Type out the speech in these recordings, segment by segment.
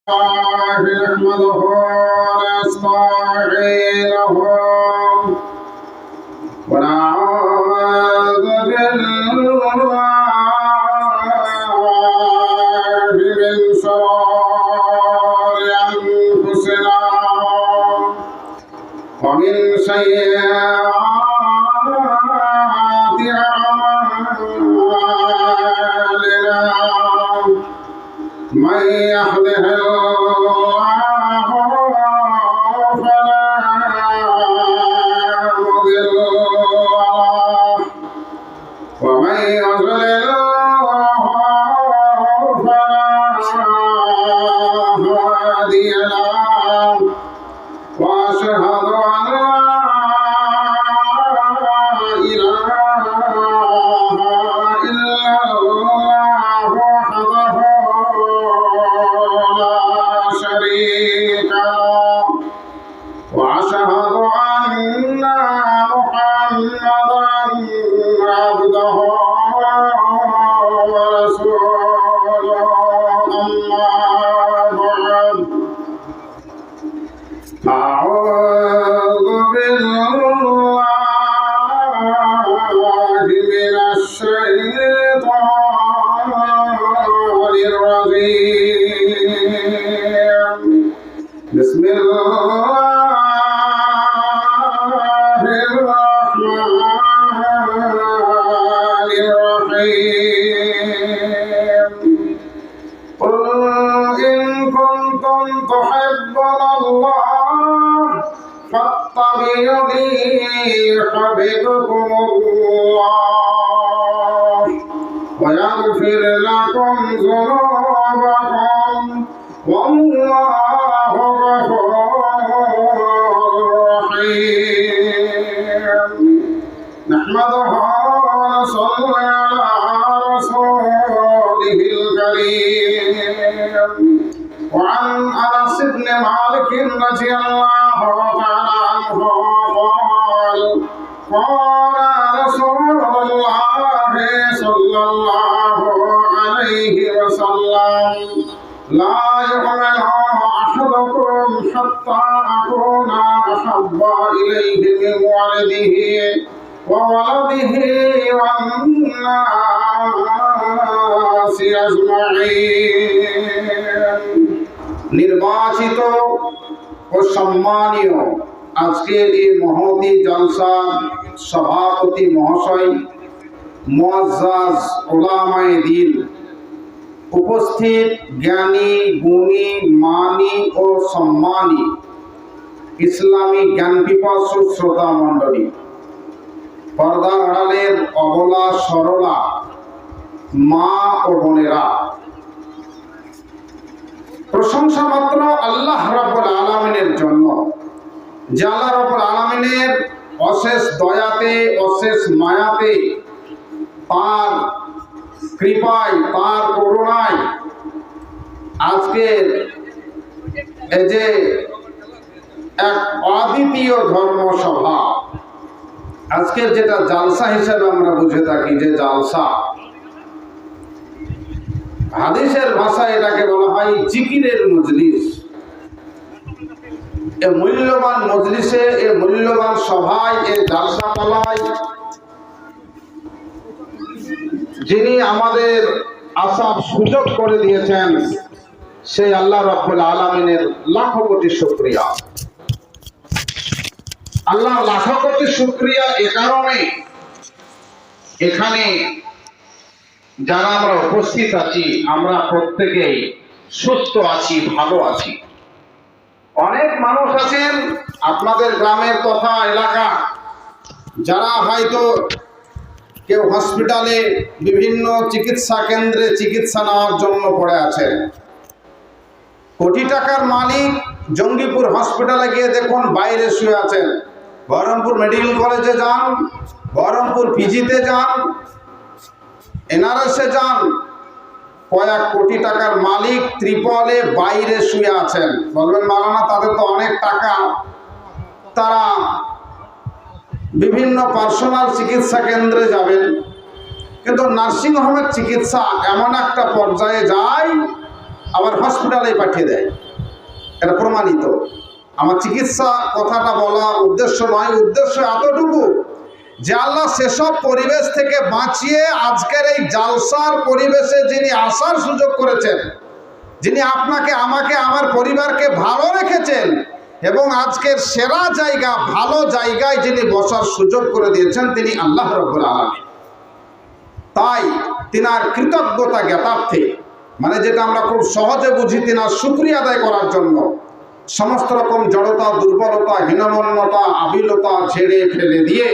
نحمده ونستعينه ونعوذ بالله من شرور أنفسنا ومن سيئات أعمالنا من يهده الله فلا مضل له ومن يضلل فلا هادي له وأشهد أن لا إله إلا الله وحده شريك له وأشهد أن محمدا عبده ورسوله أما بعد أعوذ بالله من الشيطان الرجيم بسم الله الرحمن الرحيم قل إن كنتم تحبون الله فاتبعوني يحببكم الله ويغفر لكم ذنوبكم والله غفور رحيم نحمده ونصلي على رسوله الكريم وعن أنس بن مالك رضي الله تعالى عنه قال قال رسول الله صلى الله عليه وسلم لا يؤمن أحدكم حتى أكون أحب إليه من ولده وولده والناس أجمعين নির্বাচিত ও সম্মানীয় আজকের এই মহতি জলসা সভাপতি মহাশয় মুআজ্জাজ উলামায়ে দ্বীন উপস্থিত জ্ঞানী গুণী মানী ও সম্মানী ইসলামী জ্ঞান পিপাসু শ্রোতা মণ্ডলী পর্দা আড়ালের অবলা সরলা মা ও বোনেরা প্রশংসা মাত্র আল্লাহ রাব্বুল আলামিনের জন্য যে আল্লাহ রাব্বুল আলামিনের অশেষ দয়াতে অশেষ মায়াতে তার কৃপায় তার করুণায় আজকের এই যে এক অদ্বিতীয় ধর্মসভা আজকের যেটা জালসা হিসেবে আমরা বুঝে থাকি যে জালসা হাদিসের ভাষায় এটাকে বলা হয় জিকিরের মজলিস এই মূল্যবান মজলিসে এই মূল্যবান সভায় এই জালসা বলায় যিনি আমাদের আসার সুযোগ করে দিয়েছেন সেই আল্লাহ রাব্বুল আলামিনের লাখো কোটি শুকরিয়া আল্লাহ লাখো কোটি শুকরিয়া এ কারণে এখানে যারা আমরা উপস্থিত আছি আমরা প্রত্যেকেই সুস্থ আছি ভালো আছি অনেক মানুষ আছেন আপনাদের গ্রামের তথা এলাকা যারা হয়তো কেউ হসপিটালে বিভিন্ন চিকিৎসা কেন্দ্রে চিকিৎসা নেওয়ার জন্য পড়ে আছে কোটি টাকার মালিক জঙ্গিপুর হসপিটালে গিয়ে দেখুন বাইরে শুয়ে আছেন বহরমপুর মেডিকেল কলেজে যান বহরমপুর পিজিতে যান এনআরএসে যান কয়েক কোটি টাকার মালিক ত্রিপলে বাইরে শুয়ে আছেন বলবেন মাওলানা তাদের তো অনেক টাকা তারা বিভিন্ন পার্সোনাল চিকিৎসা কেন্দ্রে যাবেন কিন্তু নার্সিং হোমের চিকিৎসা এমন একটা পর্যায়ে যায় আবার হসপিটালে পাঠিয়ে দেয়। এটা প্রমাণিত। আমার চিকিৎসা কথাটা বলা উদ্দেশ্য নয়, উদ্দেশ্য এতটুকু যে আল্লাহ সেসব পরিবেশ থেকে বাঁচিয়ে আজকের এই জালসার পরিবেশে যিনি আসার সুযোগ করেছেন, যিনি আপনাকে, আমাকে, আমার পরিবারকে ভালো রেখেছেন এবং আজকের সেরা জায়গা, ভালো জায়গায় যিনি বসার সুযোগ করে দিয়েছেন, তিনি আল্লাহ রাব্বুল আলামিন। তাই তিনার কৃতজ্ঞতা জ্ঞাতার্থে, মানে যেটা আমরা খুব সহজে বুঝি, তিনার শুকরিয়া আদায় করার জন্য সমস্ত রকম জড়তা, দুর্বলতা, হীনমন্যতা, আবিলতা ঝেড়ে ফেলে দিয়ে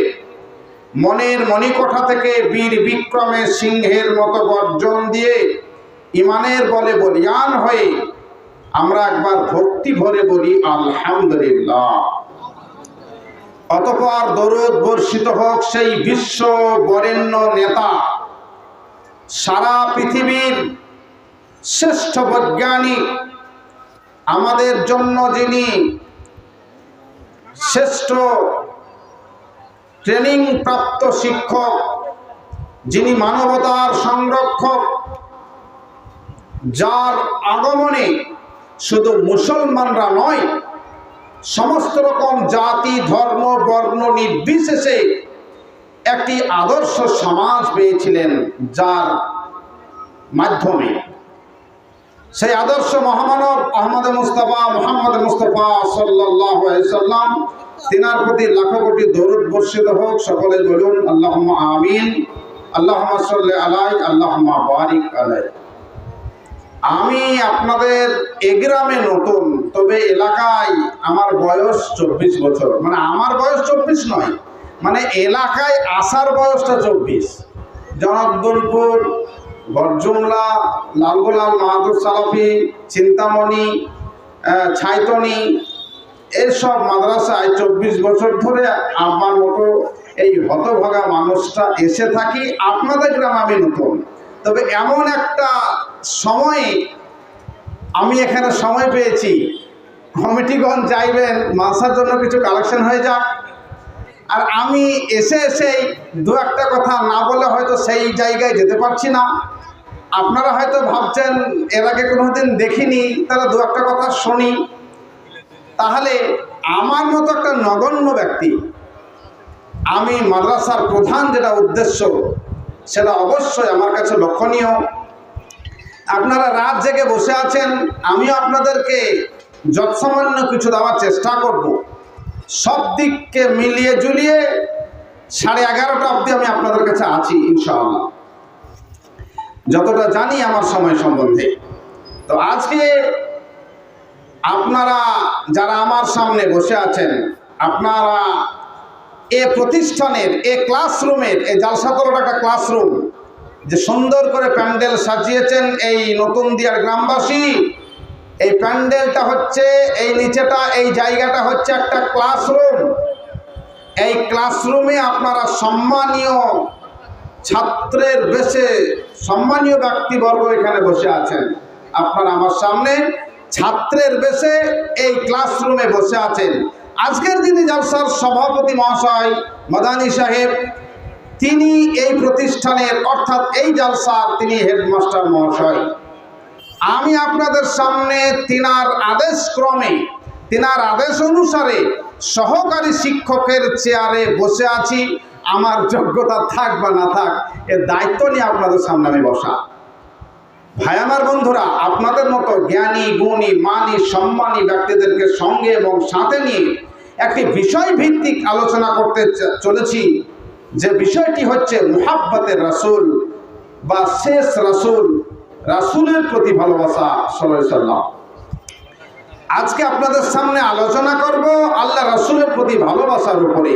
মনের মণিকোঠা থেকে বীর বিক্রমে সিংহের মতো গর্জন দিয়ে ইমানের বলে বলিয়ান হয়ে আমরা একবার ভক্তি ভরে বলি আলহামদুলিল্লাহ। অতঃপর দরুদ বর্ষিত হোক সেই বিশ্ব বরেণ্য নেতা, সারা পৃথিবীর শ্রেষ্ঠ বৈজ্ঞানিক, আমাদের জন্য যিনি শ্রেষ্ঠ ট্রেনিং প্রাপ্ত শিক্ষক, যিনি মানবতার সংরক্ষক, যার আগমনে শুধু মুসলমানরা নয়, সমস্ত রকম জাতি, ধর্ম, বর্ণ নির্বিশেষে একটি আদর্শ সমাজ পেয়েছিলেন, যার মাধ্যমে সেই আদর্শ মহামানব মুহাম্মদ মুস্তাফা সাল্লাল্লাহু আলাইহি সাল্লাম, তিনার প্রতি লাখো কোটি দরুদ বর্ষিত হোক। সকলে বলুন আল্লাহুম্মা আমিন। আল্লাহুম্মা সাল্লি আলাই, আল্লাহুম্মা বারিক আলাই। আমি আপনাদের এ গ্রামে নতুন, তবে এলাকায় আমার বয়স 24 বছর। মানে আমার বয়স 24 নয়, মানে এলাকায় আসার বয়সটা 24। জনার্দনপুর, বরজুমলা, লালগোলাল মাহাদুর সালাফি, চিন্তামণি, ছাইতনি, এইসব মাদ্রাসায় 24 বছর ধরে আমার মতো এই হতভাগা মানুষটা এসে থাকি। আপনাদের গ্রামে আমি নতুন, তবে এমন একটা সময়ে আমি এখানে সময় পেয়েছি, কমিটিগণ চাইবেন মাদ্রাসার জন্য কিছু কালেকশন হয়ে যাক, আর আমি এসেই দু একটা কথা না বলে হয়তো সেই জায়গায় যেতে পারছি না। আপনারা হয়তো ভাবছেন এর আগে কোনোদিন দেখিনি, তাহলে দু একটা কথা শুনি। তাহলে আমার মতো একটা নগণ্য ব্যক্তি, আমি মাদ্রাসার প্রধান যেটা উদ্দেশ্য, সেটা অবশ্যই আমার কাছে লক্ষণীয়। আপনারা রাত জেগে বসে আছেন, আমিও আপনাদেরকে যৎসামান্য কিছু দেওয়ার চেষ্টা করব। সব দিককে মিলিয়ে জুলিয়ে 11:30টা অবধি আমি আপনাদের কাছে আছি ইনশাআল্লাহ, যতটা জানি আমার সময় সম্বন্ধে। তো আজকে আপনারা যারা আমার সামনে বসে আছেন, আপনারা এ প্রতিষ্ঠানের, এ ক্লাসরুমের, এই জালসাতলার একটা ক্লাসরুম যে সুন্দর করে প্যান্ডেল সাজিয়েছেন এই নতুন দিয়ার গ্রামবাসী, এই প্যান্ডেলটা হচ্ছে, এই নিচেটা, এই জায়গাটা হচ্ছে একটা ক্লাসরুম। এই ক্লাসরুমে আপনারা সম্মানীয় ছাত্রের বেশে সম্মানীয় ব্যক্তিবর্গ এখানে বসে আছেন। আপনারা আমার সামনে ছাত্রের বেশে এই ক্লাসরুমে বসে আছেন। আজকের যিনি জালসার সভাপতি মহাশয় মাদানী সাহেব, তিনি এই প্রতিষ্ঠানের, অর্থাৎ এই জালসার তিনি হেডমাস্টার মহাশয়। আমি আপনাদের সামনে তিনার আদেশ ক্রমে, তিনার আদেশ অনুসারে সহকারী শিক্ষকের চেয়ারে বসে আছি। আমার যোগ্যতা থাক বা না থাক, এর দায়িত্ব নিয়ে আপনাদের সামনে আমি বসা। ভাই আমার বন্ধুরা, আপনাদের মতো জ্ঞানী, গুণী, মানী, সম্মানী ব্যক্তিদেরকে সঙ্গে এবং সাথে নিয়ে একটি বিষয় ভিত্তিক আলোচনা করতে চলেছি, যে বিষয়টি হচ্ছে মুহাব্বতের রাসূল বা শেষ রাসূল, রাসূলের প্রতি ভালোবাসা সাল্লাল্লাহু আলাইহি সাল্লাম। আজকে আপনাদের সামনে আলোচনা করব আল্লাহ রাসূলের প্রতি ভালোবাসার উপরে।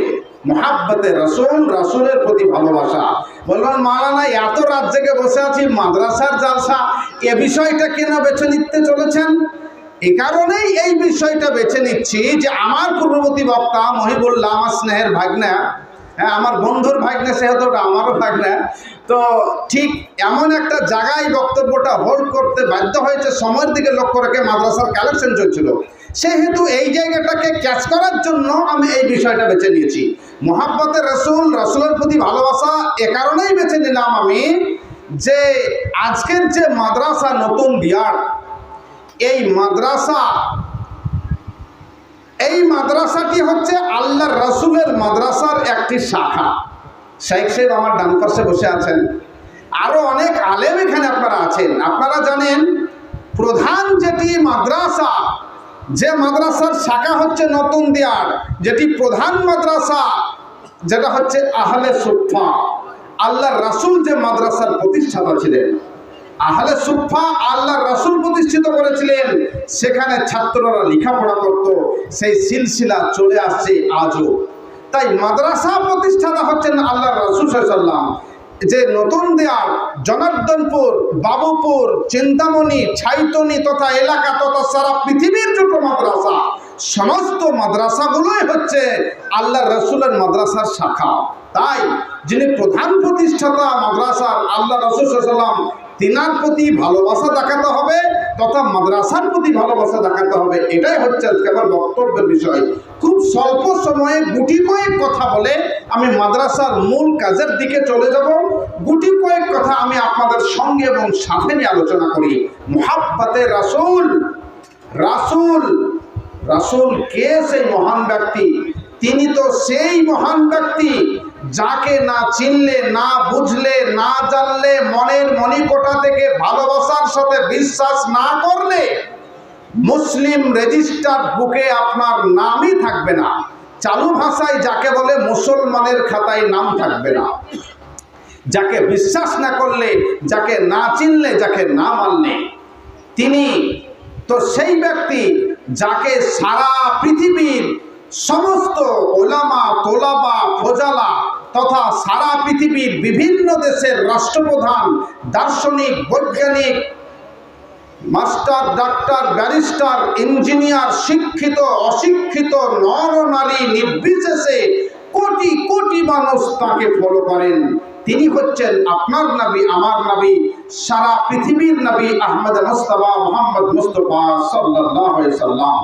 মুহাব্বতের রাসূল, রাসূলের প্রতি ভালোবাসা। বললেন মাওলানা, এত রাত জেগে বসে আছি, মাদ্রাসার জালসা, এ বিষয়টা কেন বেছে নিতে চলেছেন? এ কারণেই এই বিষয়টা বেছে নিচ্ছি যে আমার পূর্ববর্তী বক্তা মহিবুল্লাহ, আমার স্নেহের ভাগ্না, হ্যাঁ আমার বন্ধুর ভাগ্নে, সেহেতু আমারও ভাগ্না, তো ঠিক এমন একটা জায়গায় বক্তব্যটা হোল্ড করতে বাধ্য হয়েছে, সময়ের দিকে লক্ষ্য রেখে মাদ্রাসার কালেকশন চলছিল, সেহেতু এই জায়গাটাকে ক্যাচ করার জন্য আমি এই বিষয়টা বেছে নিয়েছি। মুহাব্বতের রাসূল, রাসূলের প্রতি ভালোবাসা এ কারণেই বেছে নিলাম আমি, যে আজকের যে মাদ্রাসা নতুন বিহার, এই মাদ্রাসাটি হচ্ছে আল্লাহর রাসূলের মাদ্রাসার একটি শাখা। শেখ সাহেব আমার ডান পাশে বসে আছেন, আরো অনেক আলেম এখানে আপনারা আছেন। আপনারা জানেন প্রধান যেটি মাদ্রাসা, যে মাদ্রাসার শাখা হচ্ছে নতুন দিয়ার, যেটি প্রধান মাদ্রাসা যেটা হচ্ছে আহলে সুফফা। আল্লাহর রাসূল যে মাদ্রাসার প্রতিষ্ঠাতা ছিলেন, আহলে সুফফা আল্লাহর রাসূল প্রতিষ্ঠিত করেছিলেন, সেখানে ছাত্ররা লেখাপড়া করত, সেই সিলসিলা চলে আসছে আজও। তাই মাদ্রাসা প্রতিষ্ঠাতা হচ্ছেন আল্লাহর রাসূল সাল্লাল্লাহু আলাইহি ওয়াসাল্লাম। যে নতুন দেয়ার, জনার্দনপুর, বাবুপুর, চিন্তামণি, ছাইতনি তথা এলাকা তথা সারা পৃথিবীর যত মাদ্রাসা, সমস্ত মাদ্রাসাগুলোই হচ্ছে আল্লাহর রাসূলের মাদ্রাসার শাখা। তাই যিনি প্রধান প্রতিষ্ঠাতা মাদ্রাসার আল্লাহ রাসূল সাল্লাল্লাহু আলাইহি ওয়াসাল্লাম, তিনার প্রতি ভালোবাসা দেখাতে হবে তথা মাদ্রাসার প্রতি ভালোবাসা দেখাতে হবে। এটাই হচ্ছে আজকে আমার বক্তব্যের বিষয়। খুব স্বল্প সময়ে গুটি কয়েক কথা বলে আমি মাদ্রাসার মূল কাজের দিকে চলে যাব। গুটি কয়েক কথা আমি আপনাদের সঙ্গে এবং সাথে নিয়ে আলোচনা করি। মুহাব্বতে রাসূল। রাসূল কে সেই মহান ব্যক্তি? তিনি তো সেই মহান ব্যক্তি যাকে না চিনলে, না বুঝলে, না জানলে, মনের মণিকোঠা থেকে ভালোবাসার সাথে বিশ্বাস না করলে মুসলিম রেজিস্টার বুকে আপনার নামই থাকবে না। চালু ভাষায় যাকে বলে মুসলমানের খাতায় নাম থাকবে না। যাকে বিশ্বাস না করলে, যাকে না চিনলে, যাকে না মানলে, তিনি তো সেই ব্যক্তি যাকে সারা পৃথিবীর সমস্ত ওলামা, তোলাবা, ফোজালা তথা সারা পৃথিবীর বিভিন্ন দেশের রাষ্ট্রপ্রধান, দার্শনিক, বৈজ্ঞানিক, মাস্টার, ডাক্তার, ব্যারিস্টার, ইঞ্জিনিয়ার, শিক্ষিত, অশিক্ষিত, নর নারী নির্বিশেষে কোটি কোটি মানুষ তাকে ফলো করেন। তিনি হচ্ছেন আপনার নবী, আমার নবী, সারা পৃথিবীর নবী আহমদ মুস্তাফা মুহাম্মদ মুস্তাফা সাল্লাল্লাহু আলাইহি ওয়াসাল্লাম।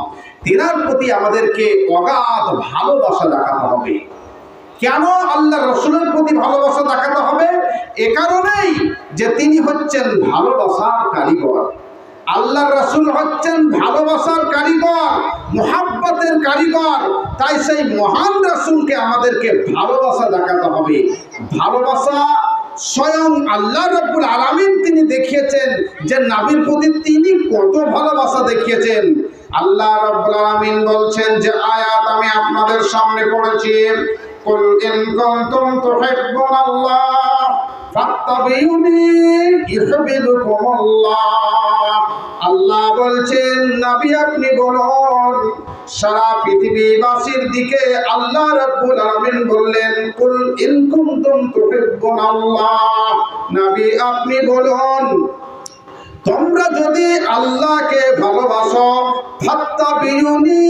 তিনার প্রতি আমাদেরকে অগাধ ভালোবাসা দেখাতে হবে। কেন আল্লাহর রাসূলের প্রতি ভালোবাসা দেখাতে হবে? এ কারণেই যে তিনি হচ্ছেন ভালোবাসার কারিগর। আল্লাহর রাসূল হচ্ছেন ভালোবাসার কারিগর, মুহাব্বতের কারিগর। তাই সেই মহান রাসূলকে আমাদেরকে ভালোবাসা দেখাতে হবে। ভালোবাসা স্বয়ং আল্লাহ রাব্বুল আলামিন তিনি দেখিয়েছেন যে নবীর প্রতি তিনি কত ভালোবাসা দেখিয়েছেন। আল্লাহ রাব্বুল আলামিন বলছেন যে আয়াত আমি আপনাদের সামনে পড়েছি, কুল ইন কুনতুম তুহিব্বুনাল্লাহ ফাত্তাবিউনি ইউহিব্বুকুমুল্লাহ। আল্লাহ বলছেন নবী আপনি বলুন, সারা পৃথিবীবাসীর দিকে আল্লাহ রাব্বুল আলামিন বললেন কুল ইন কুনতুম তুহিব্বুনাল্লাহ, নবী আপনি বলুন তোমরা যদি আল্লাহকে ভালোবাসো, ফাত্তাবিউনি,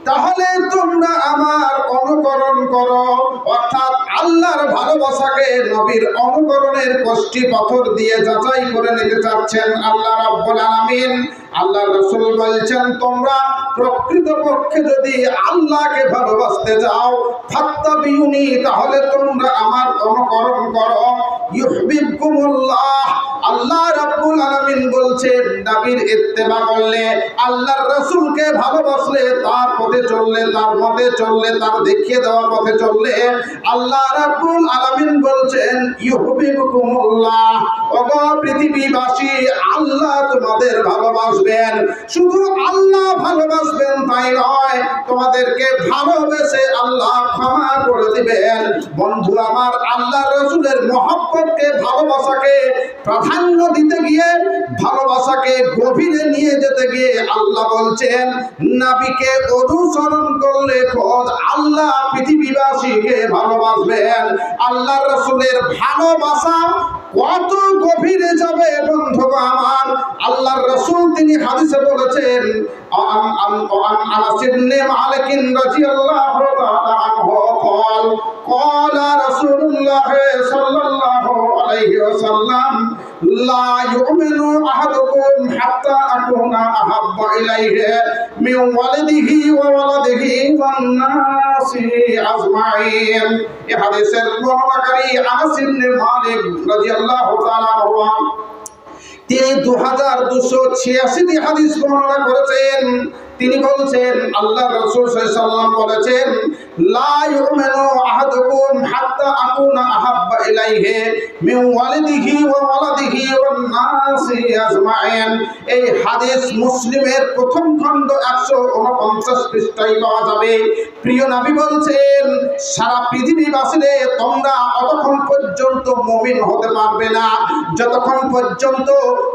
তাহলে তোমরা আমার অনুকরণ করো। অর্থাৎ আল্লাহর ভালোবাসাকে নবীর অনুকরণের কষ্টি পাথর দিয়ে যাচাই করে নিতে চাচ্ছেন আল্লাহ রাব্বুল আলামিন। আল্লাহ রাসূল বলছেন তোমরা প্রকৃতপক্ষে যদি আল্লাহকে ভালোবাসতে যাও, ফাত্তাবিউনি, তাহলে তোমরা আমার অনুকরণ করো। ইউহিব্বুকুমুল্লাহ, আল্লাহ রাব্বুল আলামিন বলছেন নবীর ইত্তেবা করলে, আল্লাহর রাসূলকে ভালোবাসলে, তার পথে চললে, তার মতে চললে, তার দেখিয়ে দেওয়া পথে চললে, আল্লাহ রাব্বুল আলামিন বলছেন ইউহিব্বুকুমুল্লাহ, ওগো পৃথিবীবাসী আল্লাহ তোমাদের ভালোবাসবেন। শুধু আল্লাহ ভালোবাসবেন তাই নয়, তোমাদেরকে ভালোবেসে আল্লাহ ক্ষমা করে দিবেন। বন্ধু আমার, আল্লাহর রাসূলের মহব্বতকে, ভালোবাসাকে প্রাধান্য দিতে গিয়ে, ভালোবাসাকে গভীরে নিয়ে যেতে গিয়ে আল্লাহ বলছেন নবীকে অনুসরণ করলে খোদ আল্লাহ পৃথিবীবাসীকে ভালোবাসবেন। আল্লাহর রাসূলের ভালোবাসা কত গভীরে যাবে বন্ধু আমার, আল্লাহর রাসূল তিনি হাদিসে বলেছেন, আনাস ইবনে মালিক রাদিয়াল্লাহু তাআলা আনহু قال رسول الله صلى الله عليه وسلم لا يؤمن أحدكم حتى أكون أحب إليه من ولده وولده والناس أجمعين। এই হাদিসের বর্ণনাকারী আনাস ইবনে মালিক রাদিয়াল্লাহু তাআলা আনহু তিনি 2286টি হাদিস বর্ণনা করেছেন। তিনি বলছেন, আল্লাহ রাসূল সাল্লাল্লাহু আলাইহি ওয়াসাল্লাম বলেছেন, লা ইউমিনু আহাদুকুম হাত্তা আকুনা আহাব্বা ইলাইহি মিন ওয়ালিদিহি ওয়া ওয়ালাদিহি ওয়ান নাসি আজমাইন। এই হাদিস মুসলিমের প্রথম খণ্ড 149 পৃষ্ঠায় পাওয়া যাবে। প্রিয় নবী বলছেন, সারা পৃথিবীবাসীরে তোমরা অতক্ষণ পর্যন্ত মুমিন হতে পারবে না যতক্ষণ পর্যন্ত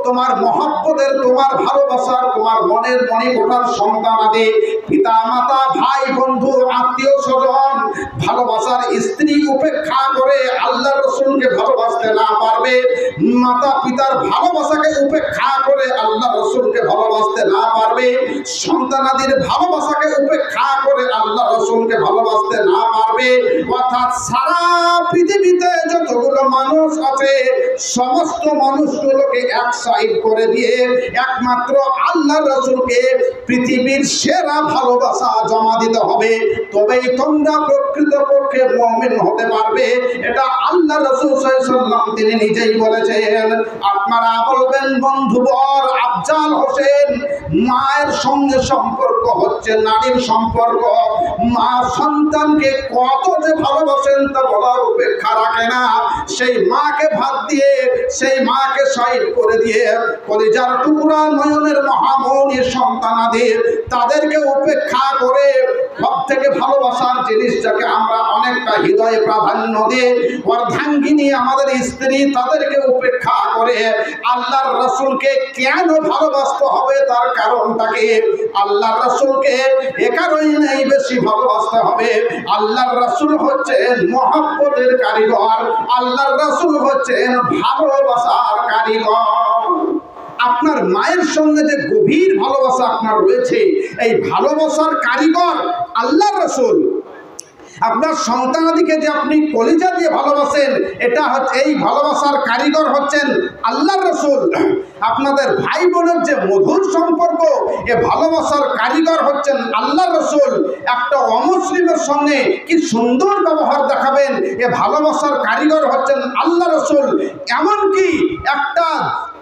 তোমার মহব্বতের, তোমার ভালোবাসার, তোমার মনের মণিকোঠার সন্তানাদি, পিতা মাতা, ভাই বন্ধু, আত্মীয় স্বজন, ভালোবাসার স্ত্রী উপেক্ষা করে আল্লাহ রসুলকে ভালোবাসতে না পারবে, মাতা পিতার ভালোবাসাকে উপেক্ষা করে আল্লাহ রসুলকে ভালোবাসতে না পারবে, সন্তানাদির ভালোবাসাকে উপেক্ষা করে আল্লাহ রসুলকে ভালোবাসতে না পারবে, অর্থাৎ সারা পৃথিবীতে যতগুলো মানুষ আছে সমস্ত মানুষগুলোকে এক সাইড করে দিয়ে একমাত্র আল্লাহ রসুলকে পৃথিবীর সেরা ভালোবাসা জমা দিতে হবে, তবেই তোমরা প্রকৃতপক্ষে মুমিন হতে পারবে। এটা আল্লাহ রাসূল সাল্লাল্লাহু আলাইহি ওয়াসাল্লাম তিনি নিজেই বলেছেন। আপনারা বলবেন, বন্ধুবর আফজাল হোসেন, মায়ের সঙ্গে সম্পর্ক হচ্ছে নারীর সম্পর্ক। মা সন্তানকে কত যে ভালোবাসেন তা বলার উপেক্ষা রাখে না। সেই মাকে ভাত দিয়ে, সেই মাকে সাইড করে দিয়ে কলিজার টুকরা নয়নের মহামণি সন্তানাদের তাদেরকে উপেক্ষা করে সব থেকে ভালোবাসার জিনিসটাকে আমরা অনেকটা হৃদয়ে প্রাধান্য দিয়ে অর্ধাঙ্গিনী আমাদের স্ত্রী তাদেরকে উপেক্ষা করে আল্লাহর রাসূলকে কেন ভালোবাসতে হবে তার কারণটাকে, আল্লাহর রাসূলকে এ কারণেই বেশি ভালোবাসতে হবে, আল্লাহর রাসূল হচ্ছেন মহব্বতের কারিগর, আল্লাহর রাসূল হচ্ছেন ভালোবাসার কারিগর। আপনার মায়ের সঙ্গে যে গভীর ভালোবাসা আপনার রয়েছে, এই ভালোবাসার কারিগর আল্লাহর রাসূল। আপনার সন্তানাদিকে যে আপনি কলিজা দিয়ে ভালোবাসেন, এটা হচ্ছে, এই ভালোবাসার কারিগর হচ্ছেন আল্লাহর রাসূল। আপনাদের ভাই বোনের যে মধুর সম্পর্ক, এ ভালোবাসার কারিগর হচ্ছেন আল্লাহর রাসূল। একটা অমুসলিমের সঙ্গে কি সুন্দর ব্যবহার দেখাবেন, এ ভালোবাসার কারিগর হচ্ছেন আল্লাহ রাসূল। এমনকি একটা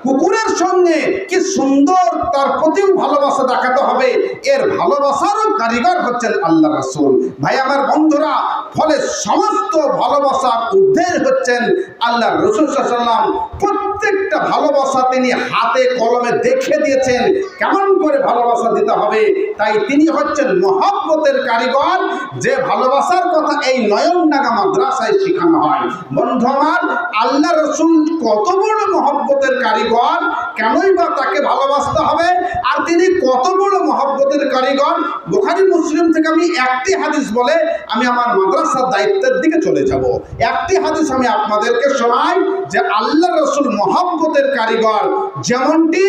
কুকুরের সঙ্গে কি সুন্দর তার প্রতিও ভালোবাসা দেখাতে হবে, এর ভালোবাসারও কারিগর হচ্ছেন আল্লাহ রাসূল। ভাই আমার বন্ধুরা, ফলে সমস্ত ভালোবাসার উদ্দেশ্য হচ্ছেন আল্লাহ রাসূল সাল্লাল্লাহু আলাইহি ওয়াসাল্লাম। প্রত্যেকটা ভালোবাসা তিনি হাতে কলমে দেখে দিয়েছেন কেমন করে ভালোবাসা দিতে হবে। তাই তিনি হচ্ছেন মহব্বতের কারিগর, যে ভালোবাসার কথা এই নয়নডাঙ্গা মাদ্রাসায় শেখানো হয়। বন্ধু আমার, আল্লাহ রাসূল কত বড় মহব্বতের কারিগর, কেনই বা তাকে ভালোবাসতে হবে, আর তিনি কত বড় মহব্বতের কারিগর। বুখারী মুসলিম থেকে আমি একটি হাদিস বলে আমি আমার মাদ্রাসার দায়িত্বের দিকে চলে যাব। একটি হাদিস আমি আপনাদেরকে শোনাই যে আল্লাহ রাসূল মহব্বতের কারিগর। যেমনটি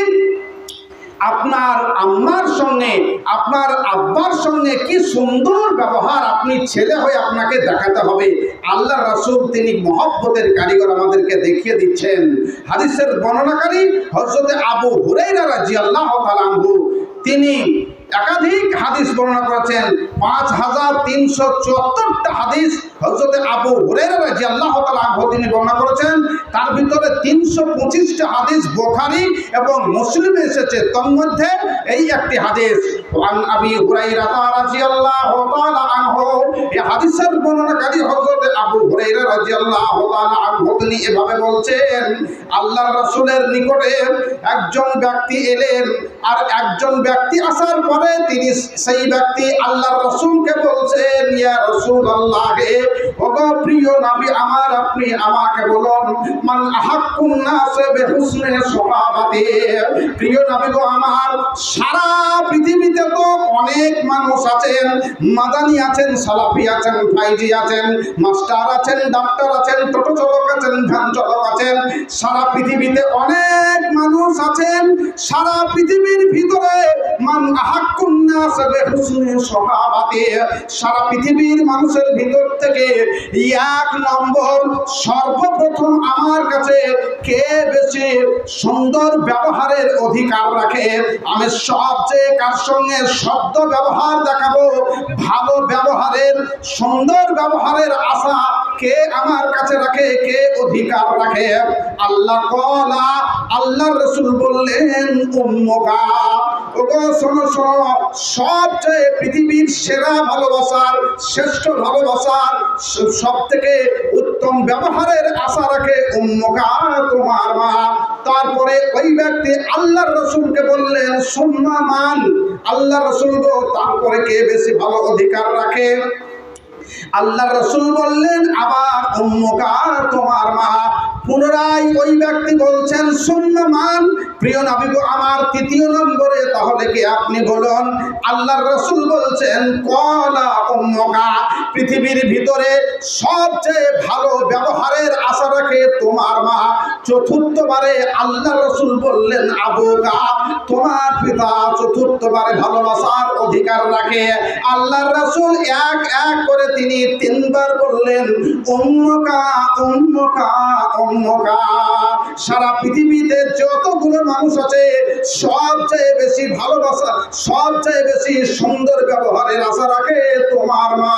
আপনার আম্মার সঙ্গে, আপনার আব্বার সঙ্গে কি সুন্দর ব্যবহার আপনি ছেলে হয়ে আপনাকে দেখাতে হবে, আল্লাহ রাসূল তিনি মহব্বতের কারিগর আমাদেরকে দেখিয়ে দিচ্ছেন। হাদিসের বর্ণনাকারী হযরত আবু হুরায়রা রাদিয়াল্লাহু তাআলা আনহু, তিনি একাধিক হাদিস বর্ণনা করেছেন। 5374টা হাদিস হযরত আবু হুরায়রা রাদিয়াল্লাহু তাআলা আনহু তিনি বর্ণনা করেছেন। তার ভিতরে 325টা হাদিস বুখারী এবং মুসলিমে এসেছে। তন্মধ্যে এই একটি হাদিস আন আবি হুরায়রা রাদিয়াল্লাহু তাআলা আনহু, এই হাদিসের বর্ণনাকারী হযরত আবু হুরায়রা রাদিয়াল্লাহু তাআলা আনহু তিনি এভাবে বলছেন, আল্লাহর রাসূলের নিকটে একজন ব্যক্তি এলেন, আর একজন ব্যক্তি আসার পরে তিনি সেই ব্যক্তি আল্লাহর রাসূলকে বলছেন, ইয়া রাসূলুল্লাহ, ওগো প্রিয় নবী আমার, আপনি আমাকে বলুন, মান আহাক্কুন নাস বিহুসনি সুহাবাতি। প্রিয় নবী গো আমার, সারা পৃথিবীতে তো অনেক মানুষ আছেন, মাদানি আছেন, সালাফি আছেন, ফাইজি আছেন, মাস্টার আছেন, ডাক্তার আছেন, টোটো চালক আছেন, ভ্যান চালক আছেন, সারা পৃথিবীতে অনেক মানুষ আছেন। সারা পৃথিবীর ভিতরে মান আহাক্কুন নাস বিহুসনি সুহাবাতি, সারা পৃথিবীর মানুষের ভিতর থেকে এক নম্বর সর্বপ্রথম আমার কাছে কে বেশি সুন্দর ব্যবহারের অধিকার রাখে, আমি সবচেয়ে কার সঙ্গে শব্দ ব্যবহার দেখাবো, ভালো ব্যবহারের, সুন্দর ব্যবহারের আশা কে আমার কাছে রাখে, কে অধিকার রাখে? আল্লাহ কলা, আল্লাহর রাসূল বললেন উম্মুকা। ওগো শোনো শোনো, সবচেয়ে পৃথিবীর সেরা ভালোবাসার, শ্রেষ্ঠ ভালোবাসার, সব থেকে উত্তম ব্যবহারের আশা রাখে উম্মুকা, তোমার মা। তারপরে ওই ব্যক্তি আল্লাহর রাসূলকে বললেন সুম্মা মান। আল্লাহর রাসূল গো, তারপরে কে বেশি ভালো অধিকার রাখে? আল্লাহর রাসূল বললেন আবার উম্মুকা, তোমার মা। পুনরায় ওই ব্যক্তি বলছেন সুম্মা মান। প্রিয় নবী গো, আমার তৃতীয় নম্বরে তাহলে কি আপনি বলুন? আল্লাহর রাসূল বলছেন কলা উম্মুকা। পৃথিবীর ভিতরে সবচেয়ে ভালো ব্যবহারের আশা রাখে তোমার মা। চতুর্থবারে আল্লাহর রাসূল বললেন আবুকা, তোমার পিতা চতুর্থবারে ভালোবাসার অধিকার রাখে। আল্লাহর রাসূল এক এক করে তিনি তিনবার বললেন উম্মুকা, উম্মুকা, উম্মুকা। সারা পৃথিবীতে যতগুলো মানুষ আছে সবচেয়ে বেশি ভালোবাসা, সবচেয়ে বেশি সুন্দর ব্যবহারের আশা রাখে তোমার মা,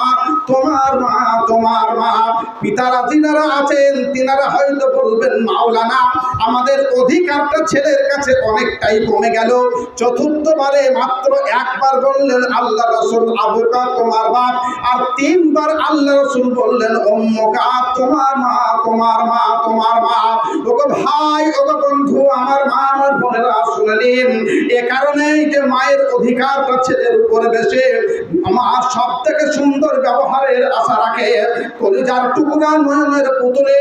তোমার মা, তোমার মা। পিতারা যিনারা আছেন তিনারা হয়তো বলবেন মাওলানা, আমাদের অধিকারটা ছেলের কাছে অনেকটাই কমে গেল। চতুর্থবারে মাত্র একবার বললেন আল্লাহ রাসূল আবুকা, তোমার বাপ। আর তিনবার আল্লাহ রাসূল বললেন উম্মুকা, তোমার মা, তোমার মা, তোমার মা। ওগো ভাই, ওগো বন্ধু, আমার মা, আমার বোনেরা শুনে নিন। এ কারণেই যে মায়ের অধিকারটা ছেলের উপরে বেশি। মা সব থেকে সুন্দর ব্যবহারের আশা রাখে। কলিজার টুকরা নয়নের পুতুলে